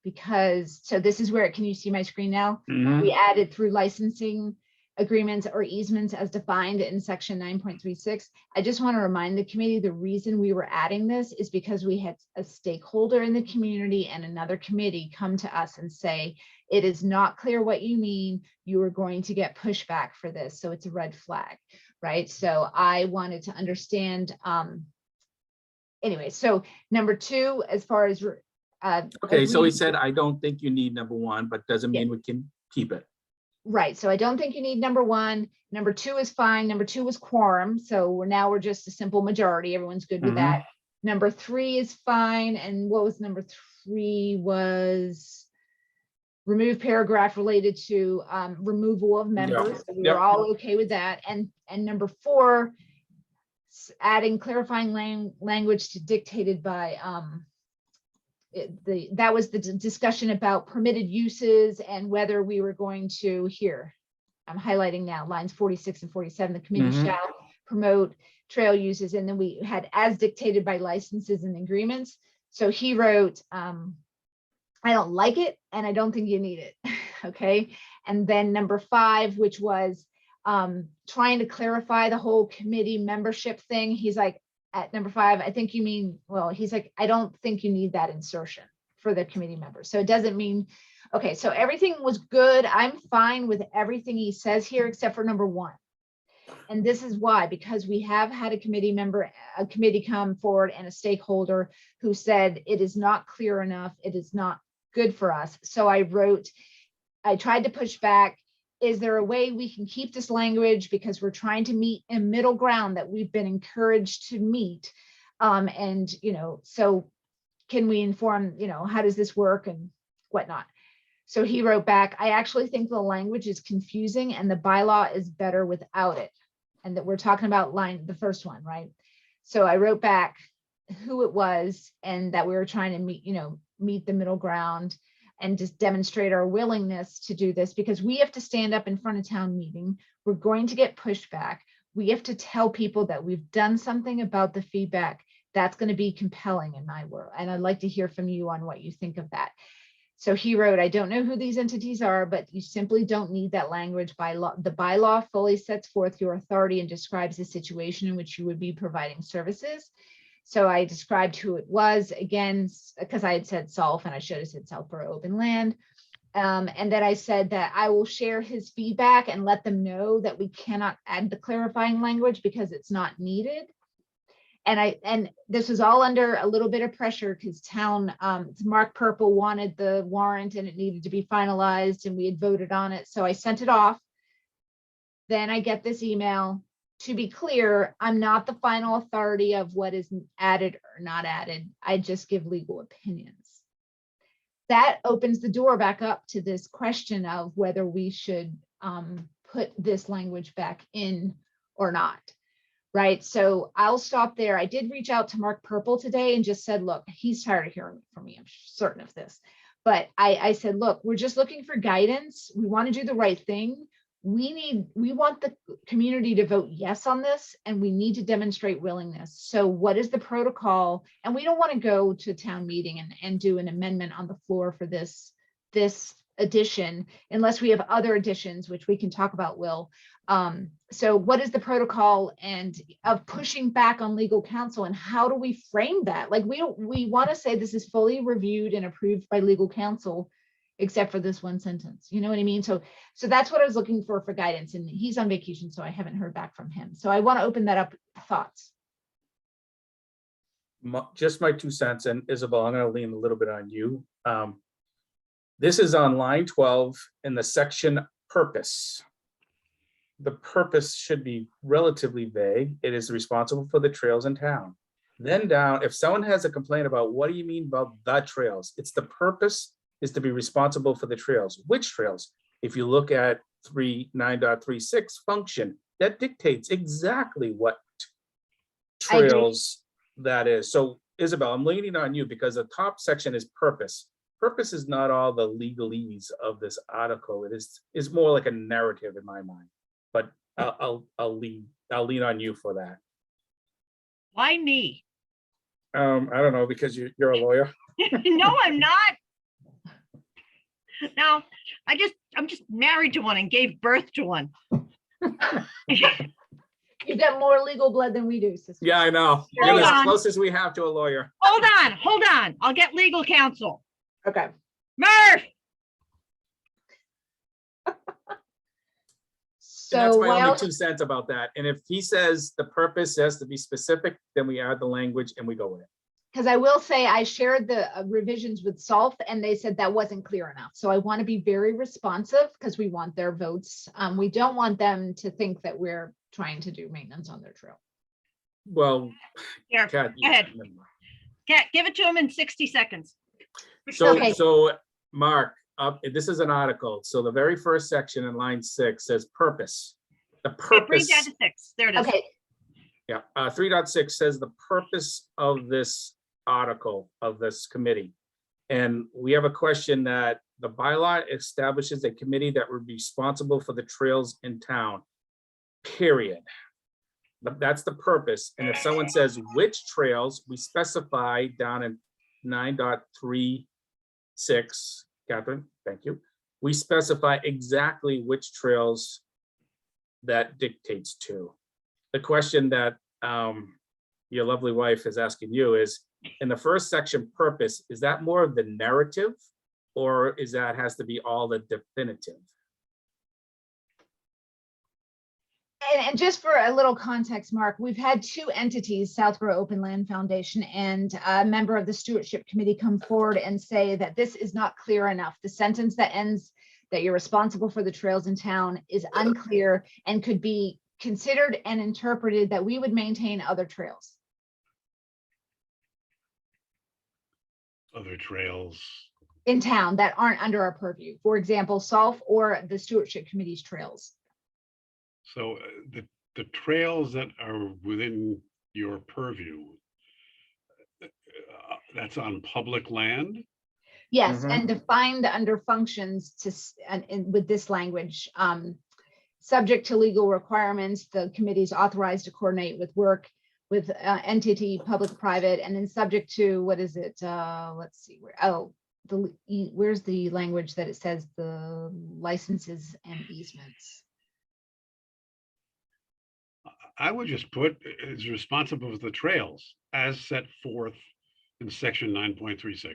Because, so this is where, can you see my screen now? Mhm. We added through licensing agreements or easements as defined in section 9.36. I just want to remind the committee, the reason we were adding this is because we had a stakeholder in the community and another committee come to us and say, it is not clear what you mean. You are going to get pushback for this. So it's a red flag, right? So I wanted to understand. Anyway, so number two, as far as Okay, so he said, I don't think you need number one, but doesn't mean we can keep it. Right. So I don't think you need number one. Number two is fine. Number two was quorum. So we're just a simple majority. Everyone's good with that. Number three is fine. And what was number three? Was remove paragraph related to removal of members. So we were all okay with that. And number four, adding clarifying language to dictated by that was the discussion about permitted uses and whether we were going to I'm highlighting now lines 46 and 47, the committee shall promote trail uses. And then we had as dictated by licenses and agreements. So he wrote, I don't like it and I don't think you need it. Okay. And then number five, which was trying to clarify the whole committee membership thing. He's like, at number five, I think you mean, well, he's like, I don't think you need that insertion for the committee members. So it doesn't mean, okay, so everything was good. I'm fine with everything he says here, except for number one. And this is why, because we have had a committee come forward and a stakeholder who said it is not clear enough. It is not good for us. So I tried to push back. Is there a way we can keep this language, because we're trying to meet a middle ground that we've been encouraged to meet? And, so can we inform, how does this work and whatnot? So he wrote back, I actually think the language is confusing and the bylaw is better without it. And that we're talking about the first one, right? So I wrote back who it was and that we were trying to meet the middle ground and just demonstrate our willingness to do this, because we have to stand up in front of town meeting. We're going to get pushback. We have to tell people that we've done something about the feedback. That's going to be compelling in my world. And I'd like to hear from you on what you think of that. So he wrote, I don't know who these entities are, but you simply don't need that language. The bylaw fully sets forth your authority and describes the situation in which you would be providing services. So I described who it was, again, because I had said SOLF and I should have said Southborough Open Land. And then I said that I will share his feedback and let them know that we cannot add the clarifying language because it's not needed. And this was all under a little bit of pressure because Mark Purple wanted the warrant and it needed to be finalized and we had voted on it. So I sent it off. Then I get this email. To be clear, I'm not the final authority of what is added or not added. I just give legal opinions. That opens the door back up to this question of whether we should put this language back in or not. Right. So I'll stop there. I did reach out to Mark Purple today and just said, look, he's tired of hearing from me. I'm certain of this. But I said, look, we're just looking for guidance. We want to do the right thing. We want the community to vote yes on this, and we need to demonstrate willingness. So what is the protocol? And we don't want to go to town meeting and do an amendment on the floor for this addition unless we have other additions, which we can talk about, Will. So what is the protocol and of pushing back on legal counsel, and how do we frame that? Like we want to say this is fully reviewed and approved by legal counsel, except for this one sentence. You know what I mean? So that's what I was looking for guidance, and he's on vacation, so I haven't heard back from him. So I want to open that up. Thoughts? Just my 2 cents, and Isabel, I'm going to lean a little bit on you. This is on line 12 in the section purpose. The purpose should be relatively vague. It is responsible for the trails in town. Then down, if someone has a complaint about what do you mean about the trails, it's the purpose is to be responsible for the trails. Which trails? If you look at 9.36 function, that dictates exactly what trails that is. So Isabel, I'm leaning on you because the top section is purpose. Purpose is not all the legalese of this article. It is more like a narrative in my mind. But I'll lean on you for that. Why me? I don't know, because you're a lawyer. No, I'm not. No, I'm just married to one and gave birth to one. You've got more legal blood than we do, sister. Yeah, I know. Hold You're as on. close as we have to a lawyer. Hold on. I'll get legal counsel. Okay. Murph! And that's my only while- 2 cents about that. And if he says the purpose has to be specific, then we add the language and we go with it. Because I will say I shared the revisions with SOLF and they said that wasn't clear enough. So I want to be very responsive because we want their votes. We don't want them to think that we're trying to do maintenance on their trail. Well, Here, Kat, go ahead. Kat, give it to him in 60 seconds. So, Okay. so Mark, this is an article. So the very first section in line 6 says purpose. The Okay, bring purpose. down to 6. There it is. Okay. Yeah, 3.6 says the purpose of this article of this committee. And we have a question that the bylaw establishes a committee that would be responsible for the trails in town, period. That's the purpose. And if someone says which trails, we specify down in 9.36, Catherine, thank you. We specify exactly which trails that dictates to. The question that your lovely wife is asking you is, in the first section, purpose, is that more of the narrative, or is that has to be all the definitive? And just for a little context, Mark, we've had 2 entities, Southborough Open Land Foundation and a member of the stewardship committee, come forward and say that this is not clear enough. The sentence that ends that you're responsible for the trails in town is unclear and could be considered and interpreted that we would maintain other trails. Other trails. In town that aren't under our purview. For example, SOLF or the stewardship committee's trails. So the trails that are within your purview, that's on public land? Yes, Mhm. and defined under functions and with this language, subject to legal requirements, the committee is authorized to coordinate with work with entity, public, private, and then subject to, what is it? Let's see, where's the language that it says the licenses and easements? I would just put is responsible for the trails as set forth in section 9.36.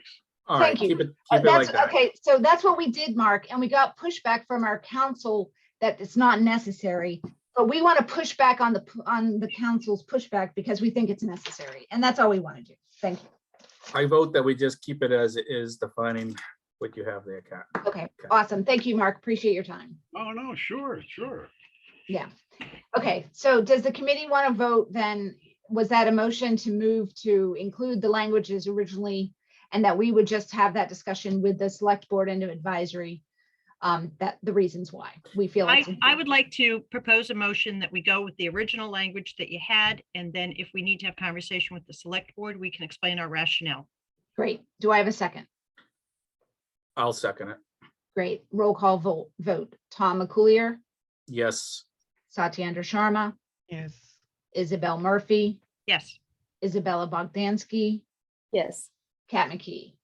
All right, Thank you. keep it like That's that. okay. So that's what we did, Mark, and we got pushback from our council that it's not necessary. But we want to push back on the council's pushback because we think it's necessary, and that's all we want to do. Thank you. I vote that we just keep it as it is, defining what you have there, Kat. Okay, awesome. Thank you, Mark. Appreciate your time. Oh, no, sure. Yeah. Okay, so does the committee want to vote then? Was that a motion to move to include the languages originally, and that we would just have that discussion with the select board and advisory? That the reasons why we feel I would like to propose a motion that we go with the original language that you had, and then if we need to have conversation with the select board, we can explain our rationale. Great. Do I have a second? I'll second it. Great. Roll call vote. Tom McCoolier, Yes. Satyendra Sharma, Yes. Isabel Murphy, Yes. Isabella Bogdansky, Yes. Kat McKee.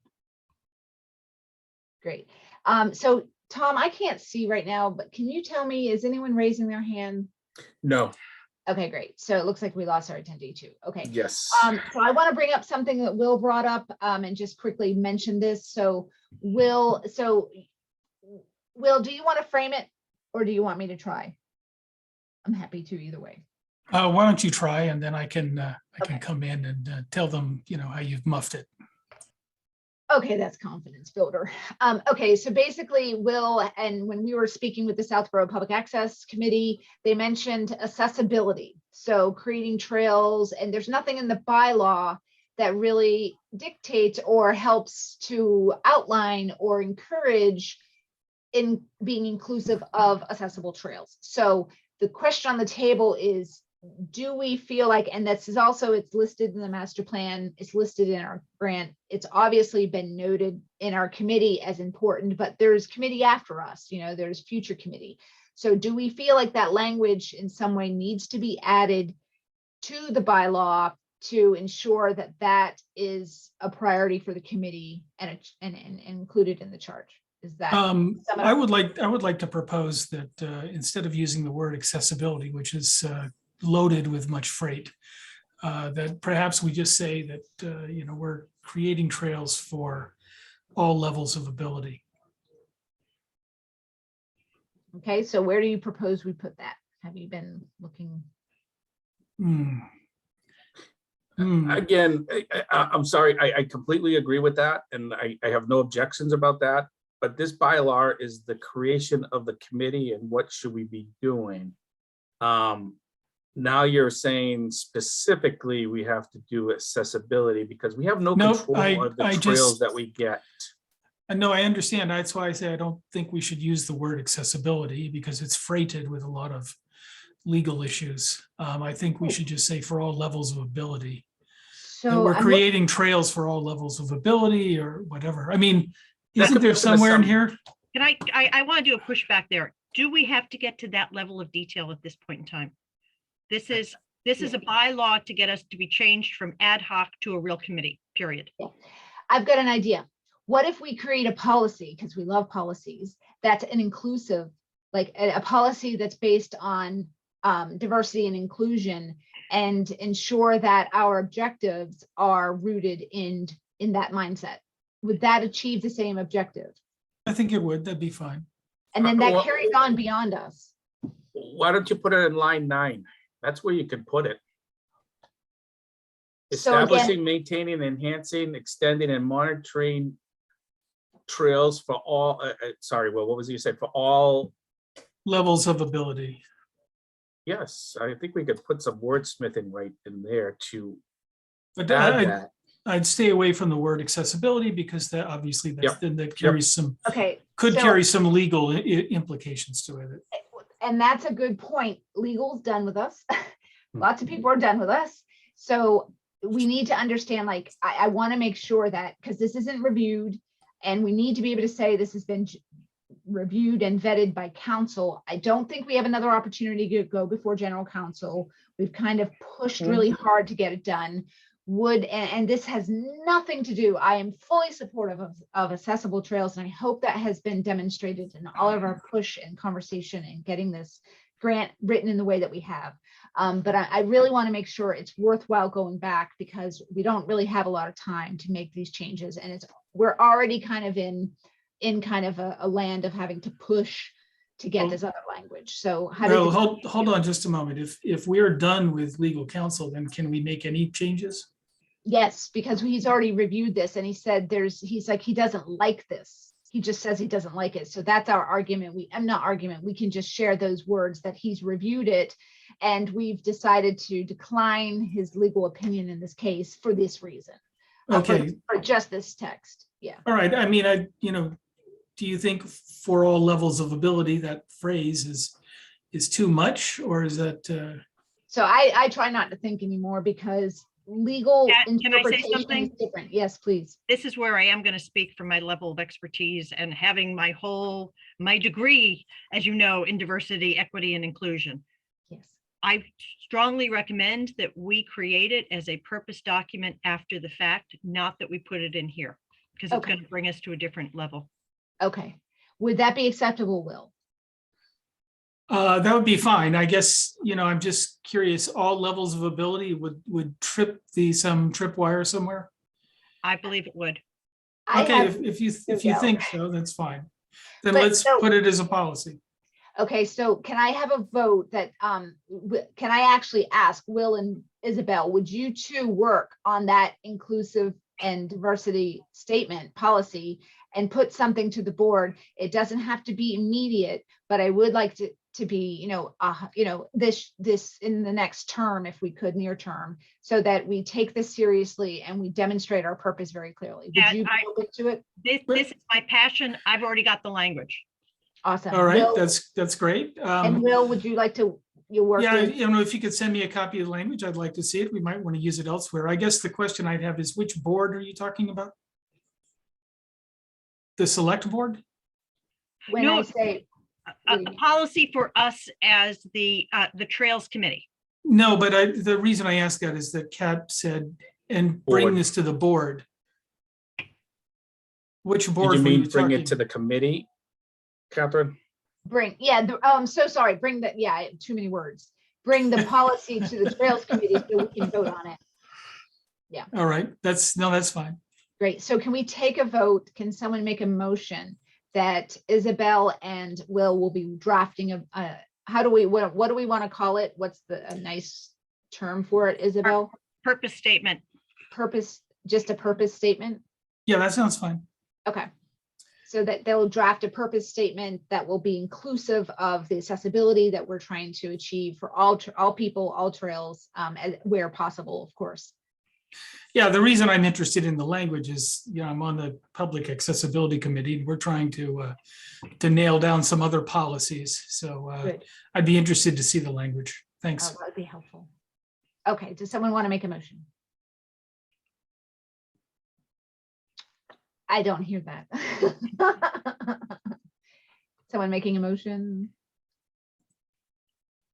Great. So Tom, I can't see right now, but can you tell me, is anyone raising their hand? No. Okay, great. So it looks like we lost our attendee too. Okay. Yes. So I want to bring up something that Will brought up and just quickly mention this. So Will, do you want to frame it or do you want me to try? I'm happy to either way. Why don't you try, and then I can Okay. come in and tell them, how you've muffed it. Okay, that's confidence builder. Okay, so basically, Will, and when we were speaking with the Southborough Public Access Committee, they mentioned accessibility. So creating trails, and there's nothing in the bylaw that really dictates or helps to outline or encourage in being inclusive of accessible trails. So the question on the table is, do we feel like, and this is also, it's listed in the master plan, it's listed in our grant, it's obviously been noted in our committee as important, but there's committee after us, there's future committee. So do we feel like that language in some way needs to be added to the bylaw to ensure that that is a priority for the committee and included in the charge? Is that? I would like to propose that instead of using the word accessibility, which is loaded with much freight, that perhaps we just say that we're creating trails for all levels of ability. Okay, so where do you propose we put that? Have you been looking? Again, I'm sorry, I completely agree with that, and I have no objections about that. But this bylaw is the creation of the committee and what should we be doing. Now you're saying specifically we have to do accessibility because we have no control of the trails that we get. No, I understand. That's why I say I don't think we should use the word accessibility because it's freighted with a lot of legal issues. I think we should just say for all levels of ability. So we're creating trails for all levels of ability or whatever. I mean, isn't there somewhere in here? Can I want to do a pushback there. Do we have to get to that level of detail at this point in time? This is a bylaw to get us to be changed from ad hoc to a real committee, period. Yeah. I've got an idea. What if we create a policy, because we love policies, that's an inclusive, like a policy that's based on diversity and inclusion and ensure that our objectives are rooted in that mindset? Would that achieve the same objective? I think it would. That'd be fine. And then that carries on beyond us. Why don't you put it in line 9? That's where you can put it. Establishing, maintaining, enhancing, extending, and monitoring trails for all, sorry, well, what was it you said? For all levels of ability. Yes, I think we could put some wordsmithing right in there to But add that. I'd stay away from the word accessibility because that obviously that carries some, could so, carry some legal implications to it. And that's a good point. Legal's done with us. Lots of people are done with us. So we need to understand, like, I want to make sure that, because this isn't reviewed and we need to be able to say this has been reviewed and vetted by council. I don't think we have another opportunity to go before general counsel. We've kind of pushed really hard to get it done. And this has nothing to do, I am fully supportive of accessible trails, and I hope that has been demonstrated in all of our push and conversation and getting this grant written in the way that we have. But I really want to make sure it's worthwhile going back because we don't really have a lot of time to make these changes. And we're already kind of in kind of a land of having to push to get this other language. So how Well, do hold on just a moment. If we're done with legal counsel, then can we make any changes? Yes, because he's already reviewed this and he said he's like, he doesn't like this. He just says he doesn't like it. So that's our argument. We can just share those words that he's reviewed it. And we've decided to decline his legal opinion in this case for this reason. Okay. For just this text. Yeah. All right. I mean, do you think for all levels of ability, that phrase is too much, or is that? So I try not to think anymore because legal Can I say interpretation is something? different. Yes, please. This is where I am going to speak from my level of expertise and having my degree, as you know, in diversity, equity, and inclusion. Yes. I strongly recommend that we create it as a purpose document after the fact, not that we put it in here, because it's Okay. going to bring us to a different level. Okay. Would that be acceptable, Will? That would be fine. I guess, I'm just curious, all levels of ability would trip some tripwire somewhere? I believe it would. Okay, if you doubt. think so, that's fine. Then But let's so- put it as a policy. Okay, so can I have a vote that, can I actually ask Will and Isabel, would you two work on that inclusive and diversity statement policy and put something to the board? It doesn't have to be immediate, but I would like to be, this in the next term, if we could, near term, so that we take this seriously and we demonstrate our purpose very clearly. Would Yeah, you be open to it? This is my passion. I've already got the language. Awesome. All right, Will- that's great. And Will, would you like to, you work Yeah, with? if you could send me a copy of the language, I'd like to see it. We might want to use it elsewhere. I guess the question I'd have is, which board are you talking about? The select board? When No, I say, A policy for us as the Trails Committee. No, but the reason I asked that is that Kat said, and bring Board. this to the board. Which Did board you were you mean bring talking? it to the committee, Catherine? I'm so sorry, too many words. Bring the policy to the Trails Committee so we can vote on it. All right, that's fine. Great. So can we take a vote? Can someone make a motion that Isabel and Will be drafting what do we want to call it? What's a nice term for it, Isabel? Purpose statement. Just a purpose statement? Yeah, that sounds fine. Okay. So that they'll draft a purpose statement that will be inclusive of the accessibility that we're trying to achieve for all people, all trails, where possible, of course. Yeah, the reason I'm interested in the language is, I'm on the Public Accessibility Committee. We're trying to nail down some other policies. So Good. I'd be interested to see the language. Thanks. That would be helpful. Okay, does someone want to make a motion? I don't hear that. Someone making a motion?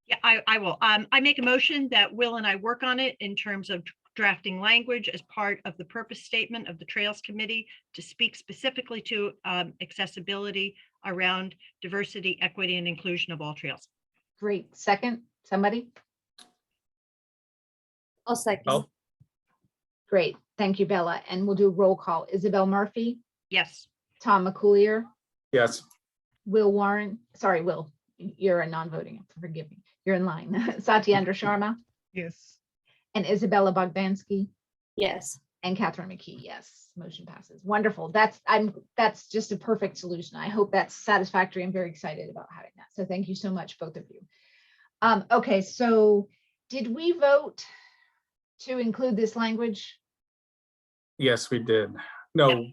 Yeah, I will. I make a motion that Will and I work on it in terms of drafting language as part of the purpose statement of the Trails Committee to speak specifically to accessibility around diversity, equity, and inclusion of all trails. Great. Second, somebody? I'll second. Oh. Great. Thank you, Bella. And we'll do a roll call. Isabel Murphy, Yes. Tom McCoolier, Yes. Will Warren. Sorry, Will, you're a non-voting. Forgive me. You're in line. Satyendra Sharma Yes. and Isabella Bogdansky Yes. and Catherine McKee. Yes, motion passes. Wonderful. That's just a perfect solution. I hope that's satisfactory. I'm very excited about having that. So thank you so much, both of you. Okay, so did we vote to include this language? Yes, we did. No,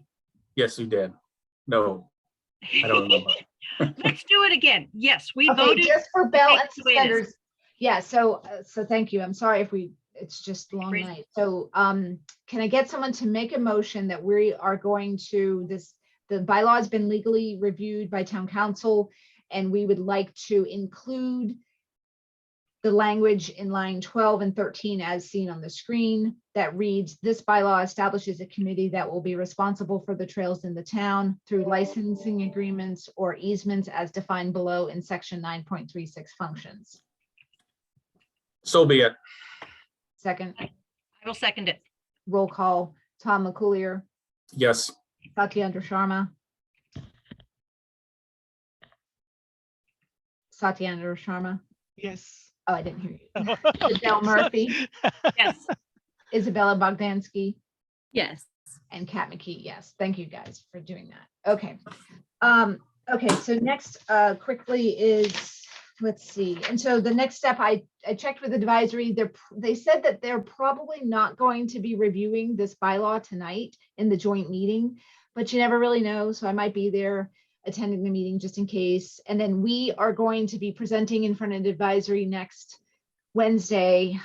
yes, we did. No, I don't remember. Let's do it again. Yes, we Okay, voted. just for bell and take the way it is. suspenders. Yeah, so thank you. I'm sorry if it's just a long Great. night. So can I get someone to make a motion that we are going to the bylaw has been legally reviewed by town council, and we would like to include the language in line 12 and 13 as seen on the screen that reads, this bylaw establishes a committee that will be responsible for the trails in the town through licensing agreements or easements as defined below in section 9.36 functions. So be it. Second, I will second it. roll call, Tom McCoolier, Yes. Satyendra Sharma. Satyendra Sharma. Yes. Oh, I didn't hear you. Adele Murphy, Yes. Isabella Bogdansky, Yes. and Kat McKee. Yes, thank you guys for doing that. Okay. Okay, so next quickly is, let's see. And so the next step, I checked with advisory. They said that they're probably not going to be reviewing this bylaw tonight in the joint meeting, but you never really know. So I might be there attending the meeting just in case. And then we are going to be presenting in front of advisory next Wednesday,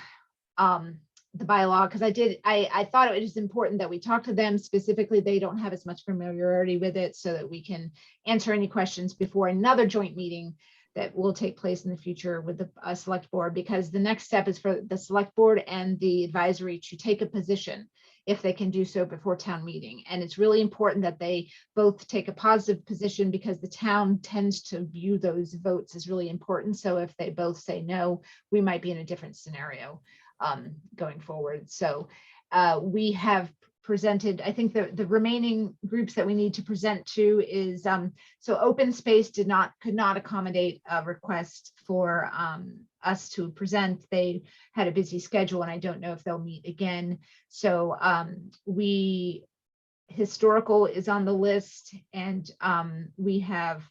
the bylaw, because I thought it was important that we talk to them specifically. They don't have as much familiarity with it, so that we can answer any questions before another joint meeting that will take place in the future with the select board, because the next step is for the select board and the advisory to take a position if they can do so before town meeting. And it's really important that they both take a positive position, because the town tends to view those votes as really important. So if they both say no, we might be in a different scenario going forward. So we have presented, I think the remaining groups that we need to present to is, so open space could not accommodate a request for us to present. They had a busy schedule, and I don't know if they'll meet again. So historical is on the list, and we have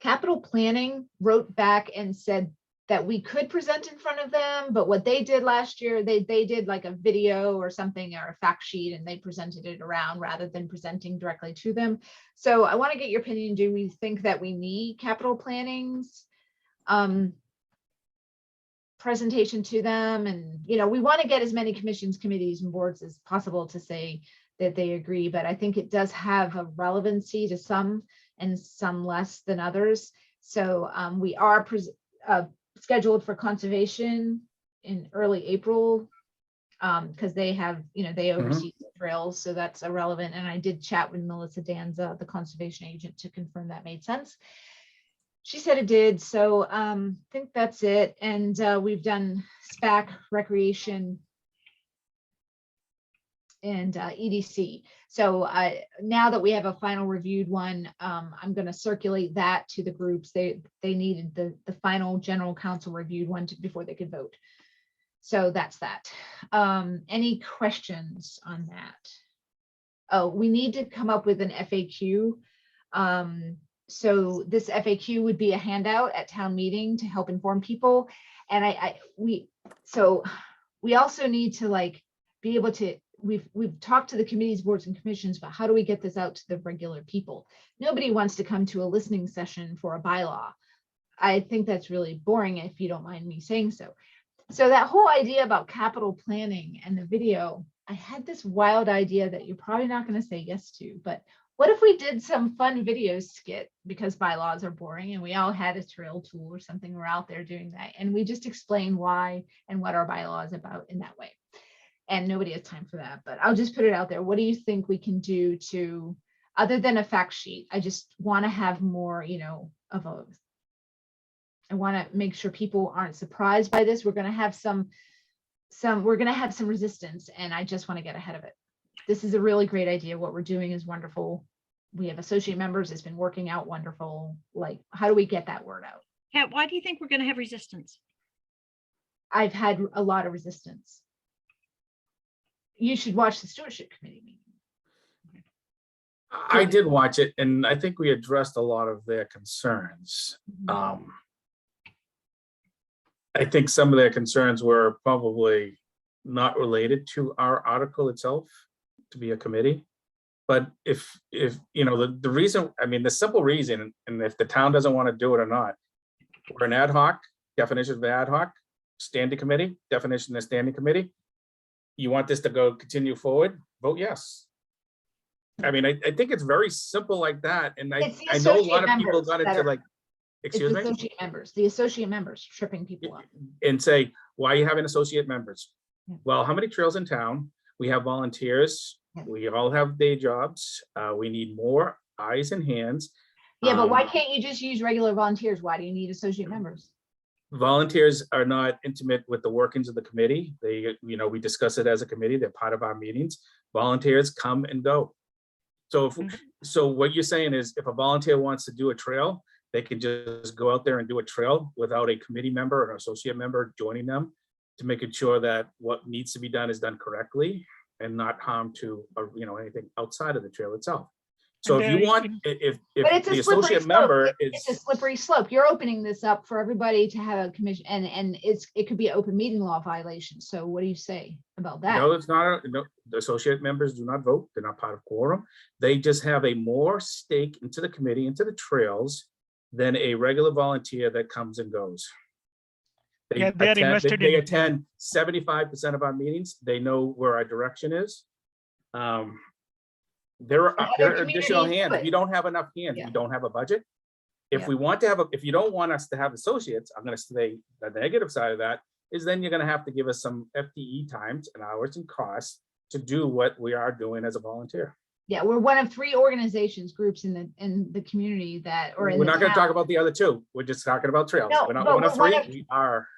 capital planning wrote back and said that we could present in front of them, but what they did last year, they did like a video or something, or a fact sheet, and they presented it around rather than presenting directly to them. So I want to get your opinion. Do we think that we need capital planning's presentation to them? And, you know, we want to get as many commissions, committees, and boards as possible to say that they agree, but I think it does have a relevancy to some and some less than others. So we are scheduled for conservation in early April, because they have, you know, they oversee the trails, so that's irrelevant. And I did chat with Melissa Danza, the conservation agent, to confirm that made sense. She said it did. So I think that's it. And we've done SPAC, recreation, and EDC. So now that we have a final reviewed one, I'm going to circulate that to the groups. They needed the final general council reviewed one before they could vote. So that's that. Any questions on that? Oh, we need to come up with an FAQ. So this FAQ would be a handout at town meeting to help inform people. And we also need to like be able to, we've talked to the committees, boards, and commissions, but how do we get this out to the regular people? Nobody wants to come to a listening session for a bylaw. I think that's really boring, if you don't mind me saying so. So that whole idea about capital planning and the video, I had this wild idea that you're probably not going to say yes to, but what if we did some fun video skit, because bylaws are boring and we all had a trail tool or something, we're out there doing that, and we just explain why and what our bylaw is about in that way. And nobody has time for that, but I'll just put it out there. What do you think we can do to, other than a fact sheet? I just want to have more, you know, of a, I want to make sure people aren't surprised by this. We're going to have some resistance, and I just want to get ahead of it. This is a really great idea. What we're doing is wonderful. We have associate members. It's been working out wonderful. Like, how do we get that word out? Kat, why do you think we're going to have resistance? I've had a lot of resistance. You should watch the stewardship committee meeting. I did watch it, and I think we addressed a lot of their concerns. I think some of their concerns were probably not related to our article itself to be a committee. But if you know, the reason, I mean, the simple reason, and if the town doesn't want to do it or not, we're an ad hoc, definition of ad hoc, standing committee, definition of standing committee. You want this to continue forward, vote yes. I mean, I think it's very simple like that. And I know a lot of people got into like, It's excuse the me, associate members tripping people up. and say, why are you having associate members? Yeah. Well, how many trails in town? We have volunteers. Yeah. We all have day jobs. We need more eyes and hands. Yeah, but why Um, can't you just use regular volunteers? Why do you need associate members? Volunteers are not intimate with the workings of the committee. They, we discuss it as a committee. They're part of our meetings. Volunteers come and go. So so what you're saying is if a volunteer wants to do a trail, they can just go out there and do a trail without a committee member or an associate member joining them to making sure that what needs to be done is done correctly and not harm to, anything outside of the trail itself. So if you want, if But it's a the slippery associate slope. member It's a is, slippery slope. You're opening this up for everybody to have a commission, and it could be an open meeting law violation. So what do you say about that? no, it's not, no, the associate members do not vote. They're not part of quorum. They just have a more stake into the committee, into the trails than a regular volunteer that comes and goes. Yeah, they are invested They in it. attend 75% of our meetings. They know where our direction is. There And are other additional communities hands. do If it. you don't have enough hands, Yeah. we don't have a budget. If Yeah. we want to have, if you don't want us to have associates, I'm gonna say the negative side of that is then you're gonna have to give us some FTE times and hours and costs to do what we are doing as a volunteer. Yeah, we're one of 3 organizations, groups in the community that, or in We're the not gonna town. talk about the other 2. We're just talking about trails. No, We're not but one of we're one 3. of- We are.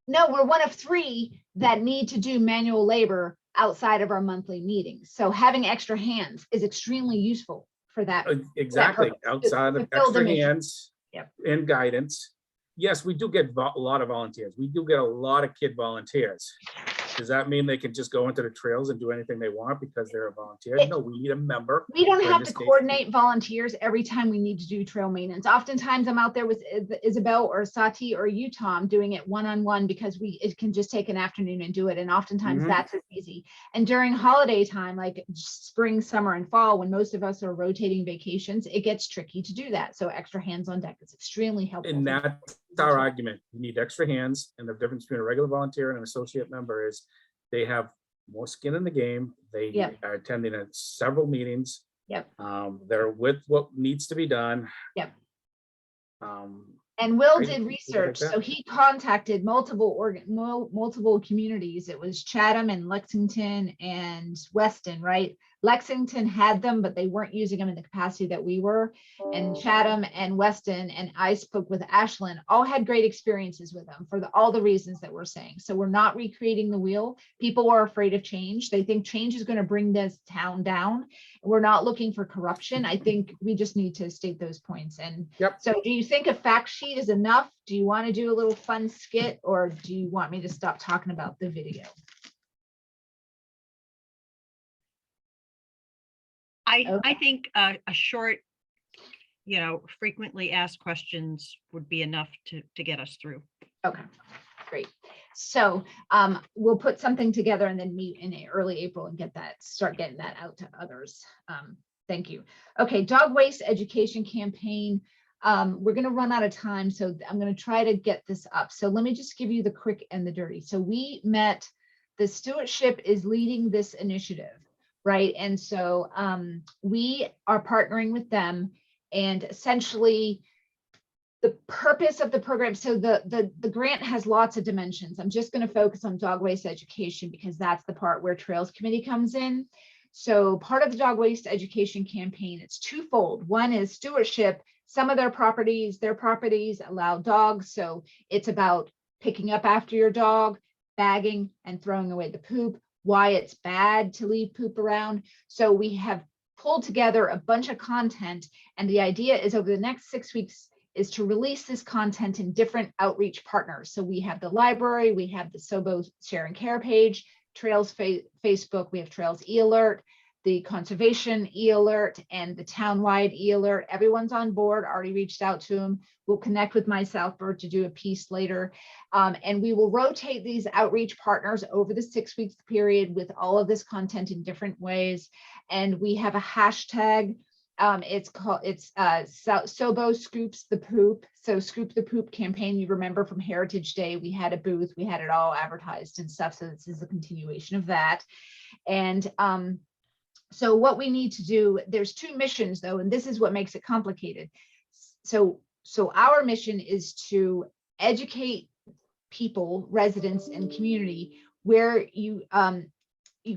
No, we're one of 3 that need to do manual labor outside of our monthly meetings. So having extra hands is extremely useful for that. Exactly, purpose, outside to of fill the extra mission. hands Yep. and guidance. Yes, we do get a lot of volunteers. We do get a lot of kid volunteers. Does that mean they can just go into the trails and do anything they want because they're a volunteer? No, we need a member. We don't or in have this to case- coordinate volunteers every time we need to do trail maintenance. Oftentimes I'm out there with Isabel or Sati or you, Tom, doing it one-on-one because it can just take an afternoon and do it. And oftentimes Mhm. that's as easy. And during holiday time, like spring, summer, and fall, when most of us are rotating vacations, it gets tricky to do that. So extra hands on deck is extremely helpful. And for- that's our argument. You need extra hands, and the difference between a regular volunteer and an associate member is they have more skin in the game. They Yep. are attending several meetings. Yep. They're with what needs to be done. Yep. Um, And Will Right, did like research, that. so he contacted multiple communities. It was Chatham and Lexington and Weston, right? Lexington had them, but they weren't using them in the capacity that we were. And Chatham and Weston, and I spoke with Ashland, all had great experiences with them for all the reasons that we're saying. So we're not recreating the wheel. People are afraid of change. They think change is going to bring this town down. We're not looking for corruption. I think we just need to state those points. And Yep. so do you think a fact sheet is enough? Do you want to do a little fun skit, or do you want me to stop talking about the video? I think a short, frequently asked questions would be enough to get us through. Okay, great. So we'll put something together and then meet in early April and start getting that out to others. Thank you. Okay, dog waste education campaign. We're going to run out of time, so I'm going to try to get this up. So let me just give you the quick and the dirty. So we met, the stewardship is leading this initiative, right? And so we are partnering with them, and essentially the purpose of the program, so the grant has lots of dimensions. I'm just going to focus on dog waste education because that's the part where Trails Committee comes in. So part of the dog waste education campaign, it's twofold. One is stewardship. Some of their properties allow dogs. So it's about picking up after your dog, bagging, and throwing away the poop, why it's bad to leave poop around. So we have pulled together a bunch of content, and the idea is over the next 6 weeks is to release this content in different outreach partners. So we have the library, we have the SOBO Share and Care page, Trails Facebook, we have Trails e-alert, the conservation e-alert, and the townwide e-alert. Everyone's on board, already reached out to them. We'll connect with myself or to do a piece later. And we will rotate these outreach partners over the 6 weeks period with all of this content in different ways. And we have a hashtag. It's SOBO Scoops the Poop. So Scoop the Poop campaign, you remember from Heritage Day, we had a booth, we had it all advertised and stuff. So this is a continuation of that. And so what we need to do, there's 2 missions though, and this is what makes it complicated. So So our mission is to educate people, residents and community where you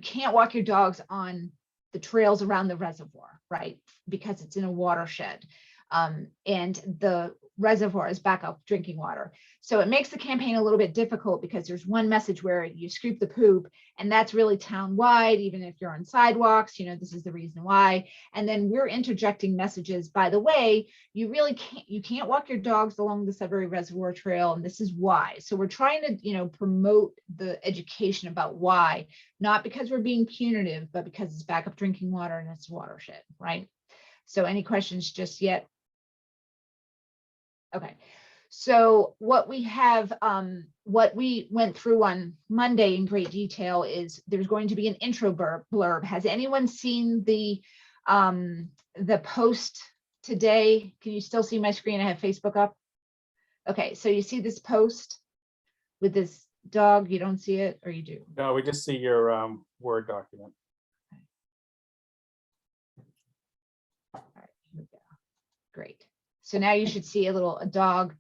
can't walk your dogs on the trails around the reservoir, right? Because it's in a watershed. And the reservoir is backup drinking water. So it makes the campaign a little bit difficult because there's one message where you scoop the poop, and that's really town-wide, even if you're on sidewalks, this is the reason why. And then we're interjecting messages, by the way, you can't walk your dogs along the Sudbury Reservoir Trail, and this is why. So we're trying to, promote the education about why, not because we're being punitive, but because it's backup drinking water and it's a watershed, right? So any questions just yet? Okay, so what we have, what we went through on Monday in great detail is there's going to be an intro blurb. Has anyone seen the post today? Can you still see my screen? I have Facebook up. Okay, so you see this post with this dog, you don't see it, or you do? No, we just see your Word document. All right, here we go. Great. So now you should see a dog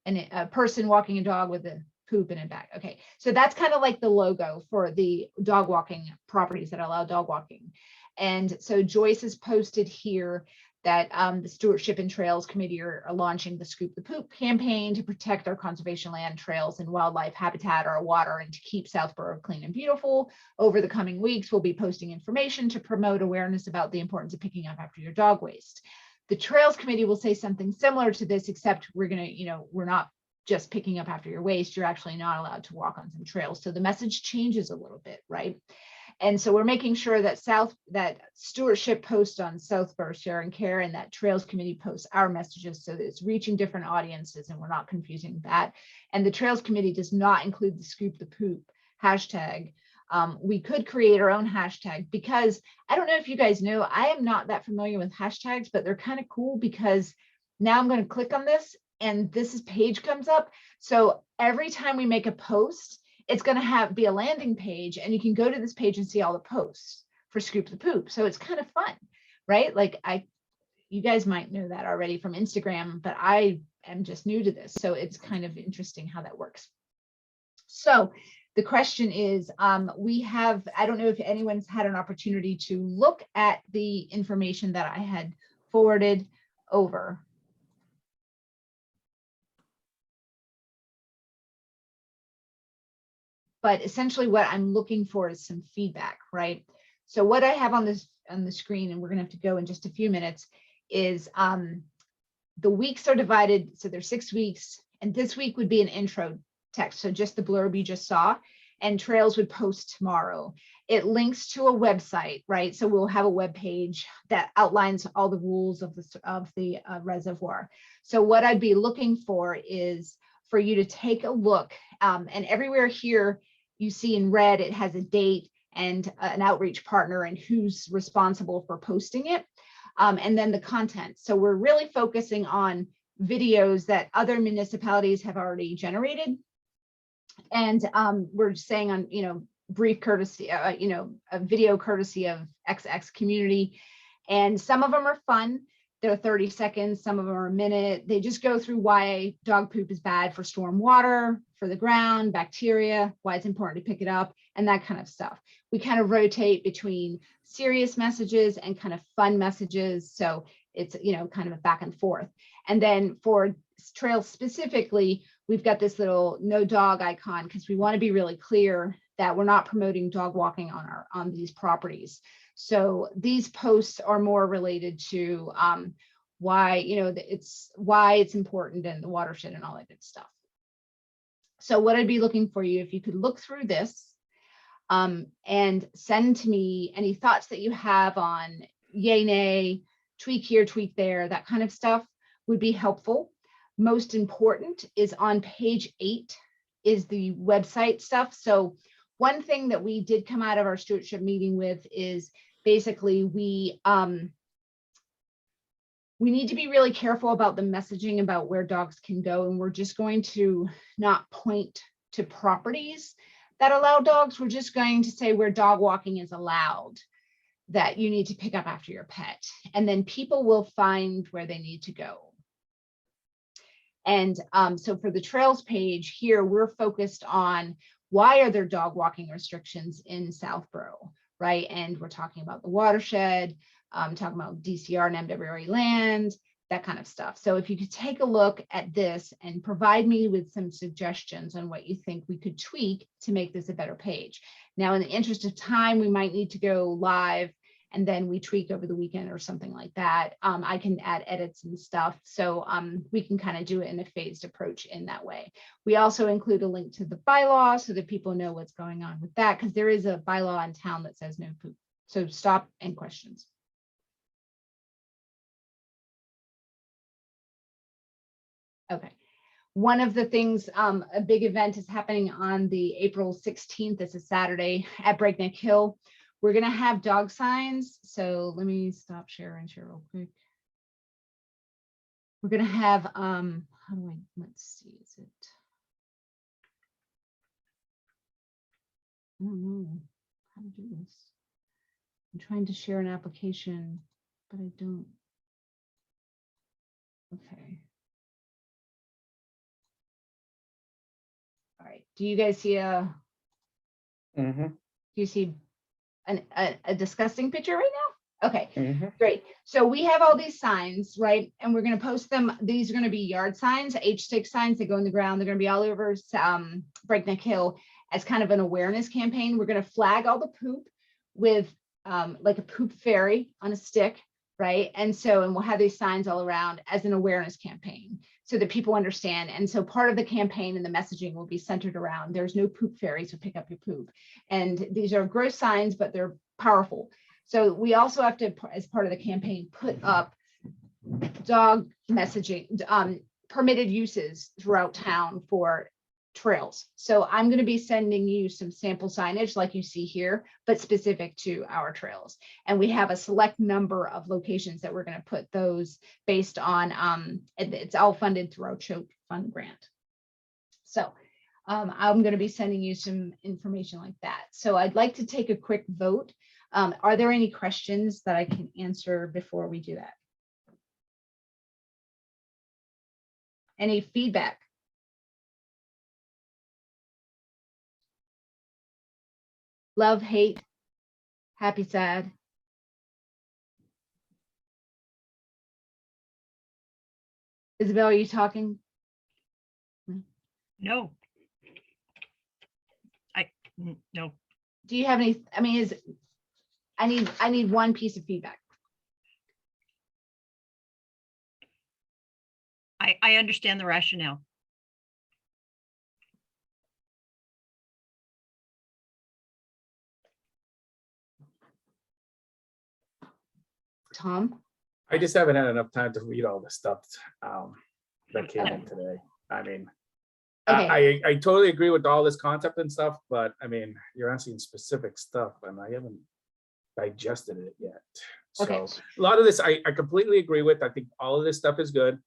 and a person walking a dog with a poop in it back. Okay, so that's kind of like the logo for the dog walking properties that allow dog walking. And so Joyce has posted here that the Stewardship and Trails Committee are launching the Scoop the Poop campaign to protect our conservation land, trails, and wildlife habitat, our water, and to keep Southborough clean and beautiful. Over the coming weeks, we'll be posting information to promote awareness about the importance of picking up after your dog waste. The Trails Committee will say something similar to this, except we're going to, we're not just picking up after your waste. You're actually not allowed to walk on some trails. So the message changes a little bit, right? And so we're making sure that Stewardship posts on Southborough Share and Care, and that Trails Committee posts our messages, so that it's reaching different audiences and we're not confusing that. And the Trails Committee does not include the Scoop the Poop hashtag. We could create our own hashtag, because I don't know if you guys know, I am not that familiar with hashtags, but they're kind of cool, because now I'm going to click on this and this page comes up. So every time we make a post, it's going to be a landing page, and you can go to this page and see all the posts for Scoop the Poop. So it's kind of fun, right? Like you guys might know that already from Instagram, but I am just new to this. So it's kind of interesting how that works. So the question is, I don't know if anyone's had an opportunity to look at the information that I had forwarded over. But essentially what I'm looking for is some feedback, right? So what I have on the screen, and we're gonna have to go in just a few minutes, is the weeks are divided. So there's 6 weeks, and this week would be an intro text. So just the blurb you just saw, and Trails would post tomorrow. It links to a website, right? So we'll have a web page that outlines all the rules of the reservoir. So what I'd be looking for is for you to take a look, and everywhere here you see in red, it has a date and an outreach partner and who's responsible for posting it, and then the content. So we're really focusing on videos that other municipalities have already generated. And we're saying on, brief courtesy, a video courtesy of XX community. And some of them are fun. They're 30 seconds, some of them are a minute. They just go through why dog poop is bad for storm water, for the ground, bacteria, why it's important to pick it up, and that kind of stuff. We kind of rotate between serious messages and kind of fun messages. So it's, kind of a back and forth. And then for Trails specifically, we've got this little no dog icon, because we want to be really clear that we're not promoting dog walking on these properties. So these posts are more related to why it's important, and the watershed and all that good stuff. So what I'd be looking for you, if you could look through this and send to me any thoughts that you have on yay, nay, tweak here, tweak there, that kind of stuff would be helpful. Most important is on page 8 is the website stuff. So one thing that we did come out of our stewardship meeting with is basically we need to be really careful about the messaging about where dogs can go. And we're just going to not point to properties that allow dogs. We're just going to say where dog walking is allowed, that you need to pick up after your pet. And then people will find where they need to go. And so for the trails page here, we're focused on why are there dog walking restrictions in Southborough, right? And we're talking about the watershed, talking about DCR and MWRA land, that kind of stuff. So if you could take a look at this and provide me with some suggestions on what you think we could tweak to make this a better page. Now, in the interest of time, we might need to go live and then we tweak over the weekend or something like that. I can add edits and stuff. So we can kind of do it in a phased approach in that way. We also include a link to the bylaw so that people know what's going on with that, because there is a bylaw in town that says no poop. So stop and questions. Okay. One of the things, a big event is happening on the April 16th. It's a Saturday at Breakneck Hill. We're going to have dog signs. So let me stop sharing real quick. We're going to have, let's see, is it? I don't know how to do this. I'm trying to share an application, but I don't. Okay. All right. Do you guys see a? Do you see a disgusting picture right now? Okay, great. So we have all these signs, right? And we're going to post them. These are going to be yard signs, H6 signs that go in the ground. They're going to be all over Breakneck Hill as kind of an awareness campaign. We're going to flag all the poop with like a poop fairy on a stick, right? And we'll have these signs all around as an awareness campaign so that people understand. And so part of the campaign and the messaging will be centered around there's no poop fairy, so pick up your poop. And these are gross signs, but they're powerful. So we also have to, as part of the campaign, put up dog messaging, permitted uses throughout town for trails. So I'm going to be sending you some sample signage like you see here, but specific to our trails. And we have a select number of locations that we're going to put those based on, it's all funded through our Choke Fund grant. So I'm going to be sending you some information like that. So I'd like to take a quick vote. Are there any questions that I can answer before we do that? Any feedback? Love, hate, happy, sad. Isabel, are you talking? No. No. Do you have any, I mean, I need one piece of feedback. I understand the rationale. Tom? I just haven't had enough time to read all the stuff that came in today. I mean, Okay. I totally agree with all this concept and stuff, but I mean, you're asking specific stuff and I haven't digested it yet. So Okay. a lot of this I completely agree with. I think all of this stuff is good.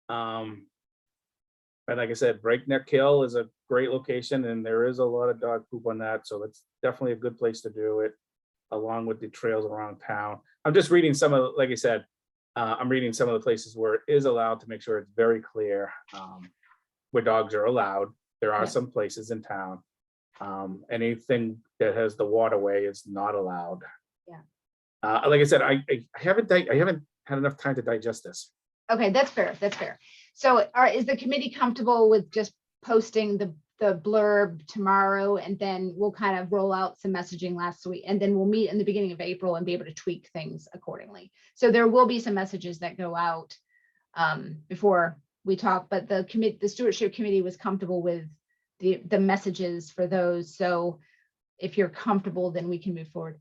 But like I said, Breakneck Hill is a great location and there is a lot of dog poop on that. So it's definitely a good place to do it, along with the trails around town. I'm just reading some of, like I said, I'm reading some of the places where it is allowed to make sure it's very clear where dogs are allowed. There are some places in town. Anything that has the waterway is not allowed. Yeah. Like I said, I haven't had enough time to digest this. Okay, that's fair. That's fair. So is the committee comfortable with just posting the blurb tomorrow, and then we'll kind of roll out some messaging last week, and then we'll meet in the beginning of April and be able to tweak things accordingly. So there will be some messages that go out before we talk, but the stewardship committee was comfortable with the messages for those. So if you're comfortable, then we can move forward.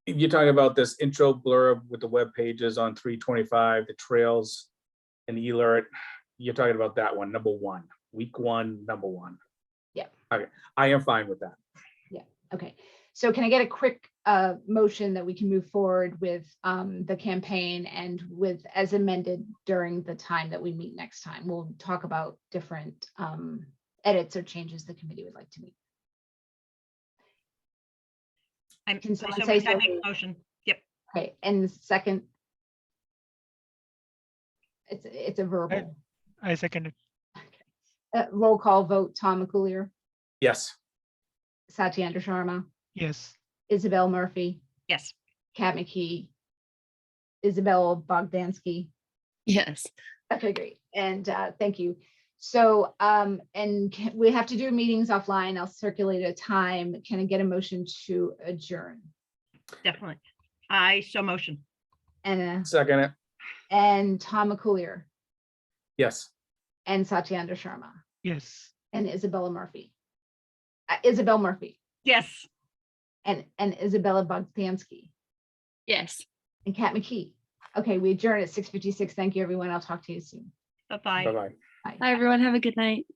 You're talking about this intro blurb with the web pages on 325, the trails and the alert. You're talking about that one, number one, week one, number one. Yeah. Okay, I am fine with that. Yeah. Okay. So can I get a quick motion that we can move forward with the campaign and with as amended during the time that we meet next time? We'll talk about different edits or changes the committee would like to make. Can someone say I something? make a motion. Yep. Okay, and second, it's a verbal. I second it. Roll call vote, Tom McCoolier, Yes. Satyendra Sharma, Yes. Isabel Murphy, Yes. Kat McKee, Isabel Bogdansky. Yes. Okay, great. And thank you. So, we have to do meetings offline. I'll circulate a time. Can I get a motion to adjourn? Definitely. I so motion. Second it. And Tom McCoolier Yes. and Satyendra Sharma Yes. and Isabella Murphy. Isabel Murphy Yes. and Isabella Bogdansky Yes. and Kat McKee. Okay, we adjourn at 6:56. Thank you, everyone. I'll talk to you soon. Bye-bye. Bye-bye. Bye. Hi, everyone. Have a good night.